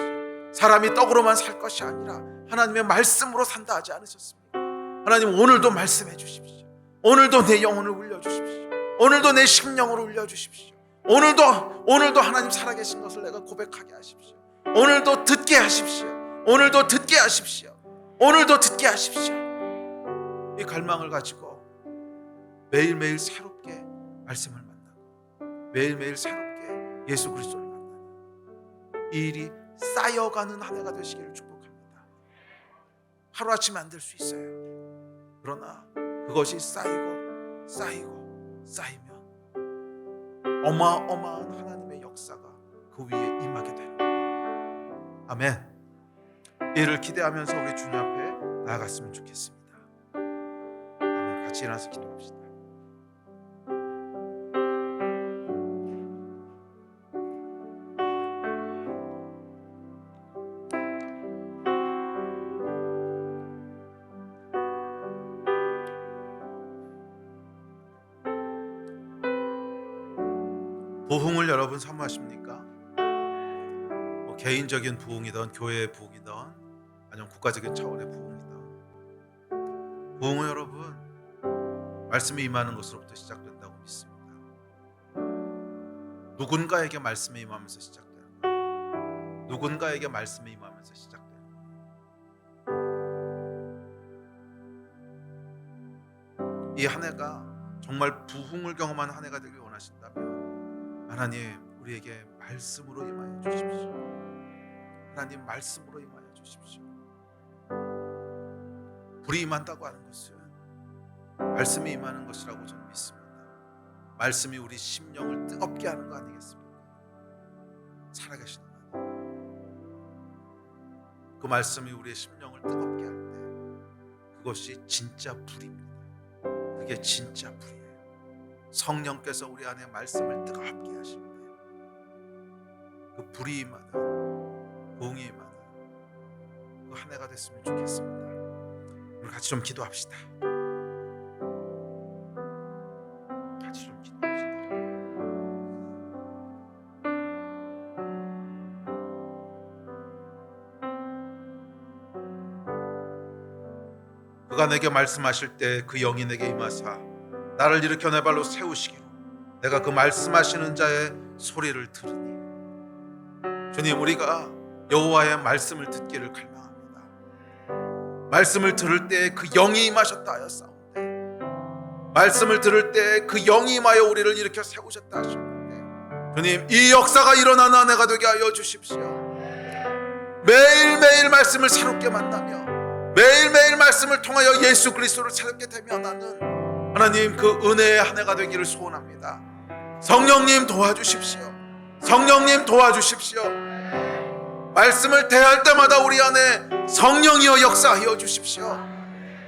사람이 떡으로만 살 것이 아니라 하나님의 말씀으로 산다 하지 않으셨습니까? 하나님 오늘도 말씀해 주십시오. 오늘도 내 영혼을 울려 주십시오. 오늘도 내 심령을 울려 주십시오. 오늘도 하나님 살아계신 것을 내가 고백하게 하십시오. 오늘도 듣게 하십시오. 오늘도 듣게 하십시오. 오늘도 듣게 하십시오. 이 갈망을 가지고 매일매일 새롭게 말씀을 만나고 매일매일 새롭게 예수 그리스도를 만나는 이 일이 쌓여가는 한 해가 되시기를 축복합니다. 하루아침에 안 될 수 있어요. 그러나 그것이 쌓이면 어마어마한 하나님의 역사가 그 위에 임하게 되는 거예요. 아멘. 이를 기대하면서 우리 주님 앞에 나아갔으면 좋겠습니다. 아멘. 같이 일어나서 기도합시다. 부흥을 여러분 사모하십니까? 뭐 개인적인 부흥이든 교회의 부흥이든 아니면 국가적인 차원의 부흥이든, 부흥은 여러분 말씀이 임하는 것으로부터 시작된다고 믿습니다. 누군가에게 말씀이 임하면서 시작되는 거예요. 누군가에게 말씀이 임하면서 시작되는 거예요. 이 한 해가 정말 부흥을 경험한 한 해가 되길 원하신다면 하나님 우리에게 말씀으로 임하여 주십시오. 하나님 말씀으로 임하여 주십시오. 불이 임한다고 하는 것은 말씀이 임하는 것이라고 저는 믿습니다. 말씀이 우리 심령을 뜨겁게 하는 거 아니겠습니까? 살아계신 하나님, 그 말씀이 우리의 심령을 뜨겁게 할 때 그것이 진짜 불입니다. 그게 진짜 불이에요. 성령께서 우리 안에 말씀을 뜨겁게 하실 때 그 불이 임하는, 부흥이 임하는 그 한 해가 됐으면 좋겠습니다. 우리 같이 좀 기도합시다. 같이 좀 기도합시다. 그가 내게 말씀하실 때 그 영이 내게 임하사 나를 일으켜 내 발로 세우시기로 내가 그 말씀하시는 자의 소리를 들으니. 주님, 우리가 여호와의 말씀을 듣기를 갈망합니다. 말씀을 들을 때 그 영이 임하셨다 하였사온데, 말씀을 들을 때 그 영이 임하여 우리를 일으켜 세우셨다 하셨는데, 주님, 이 역사가 일어나는 한 해가 되게 하여 주십시오. 매일매일 말씀을 새롭게 만나며 매일매일 말씀을 통하여 예수 그리스도를 새롭게 대면하는 하나님, 그 은혜의 한 해가 되기를 소원합니다. 성령님 도와주십시오. 성령님 도와주십시오. 말씀을 대할 때마다 우리 안에 성령이여 역사하여 주십시오.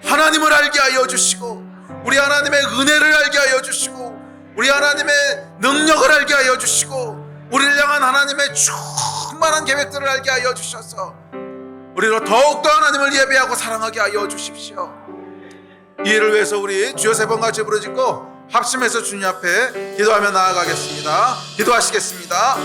하나님을 알게 하여 주시고, 우리 하나님의 은혜를 알게 하여 주시고, 우리 하나님의 능력을 알게 하여 주시고, 우리를 향한 하나님의 충만한 계획들을 알게 하여 주셔서 우리로 더욱더 하나님을 예배하고 사랑하게 하여 주십시오. 이 일을 위해서 우리 주여 세 번 같이 부르짖고 합심해서 주님 앞에 기도하며 나아가겠습니다. 기도하시겠습니다.